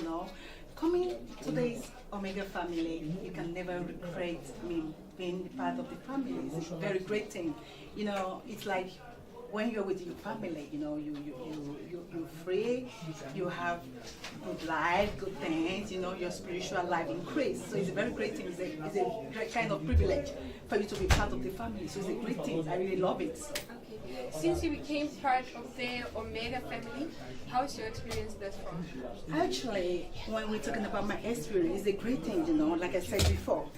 Coming to this Omega family, you can never regret being part of the family. It's a very great thing. It's like when you're with your family, you're free, you have good life, good things, your spiritual life increase. So it's a very great thing. It's a great kind of privilege for you to be part of the family. So it's a great thing. I really love it. Okay. Since you became part of the Omega family, how's your experience thus far? Actually, when we're talking about my experience, it's a great thing, like I said before.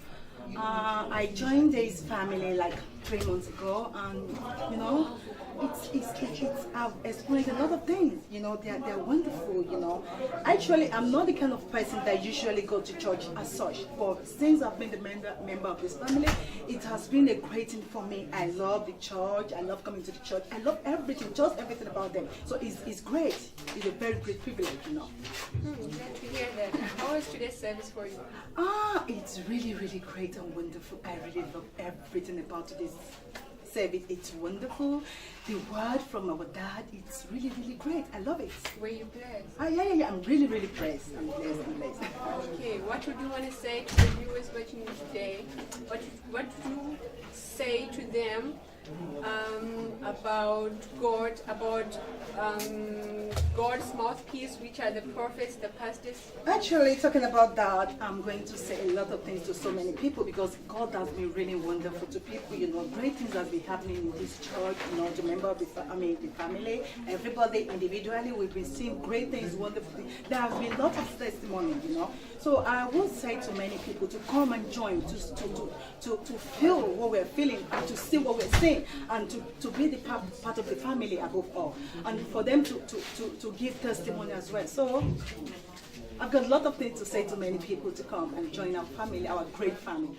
I joined this family like 3 months ago, and you know, I've experienced a lot of things. You know, they're wonderful. You know, actually, I'm not the kind of person that usually go to church as such, but since I've been the member of this family, it has been a great thing for me. I love the church. I love coming to the church. I love everything, just everything about them. So it's great. It's a very great privilege, you know. Glad to hear that. How was today's service for you? It's really, really great and wonderful. I really love everything about this service. It's wonderful. The word from our dad, it's really, really great. I love it. Were you blessed? Yeah. I'm really, really blessed. I'm blessed. Okay, what would you want to say to the viewers watching you today? What would you say to them about God, about God's mouthpiece, which are the prophets, the pastors? Actually, talking about that, I'm going to say a lot of things to so many people, because God has been really wonderful to people. You know, great things have been happening in this church. You know, the member of the family, everybody individually, we've been seeing great things, wonderful things. There have been lots of testimony. You know, so I will say to many people to come and join, to feel what we're feeling, and to see what we're seeing, and to be the part of the family above all, and for them to give testimony as well. So I've got a lot of things to say to many people to come and join our family, our great family.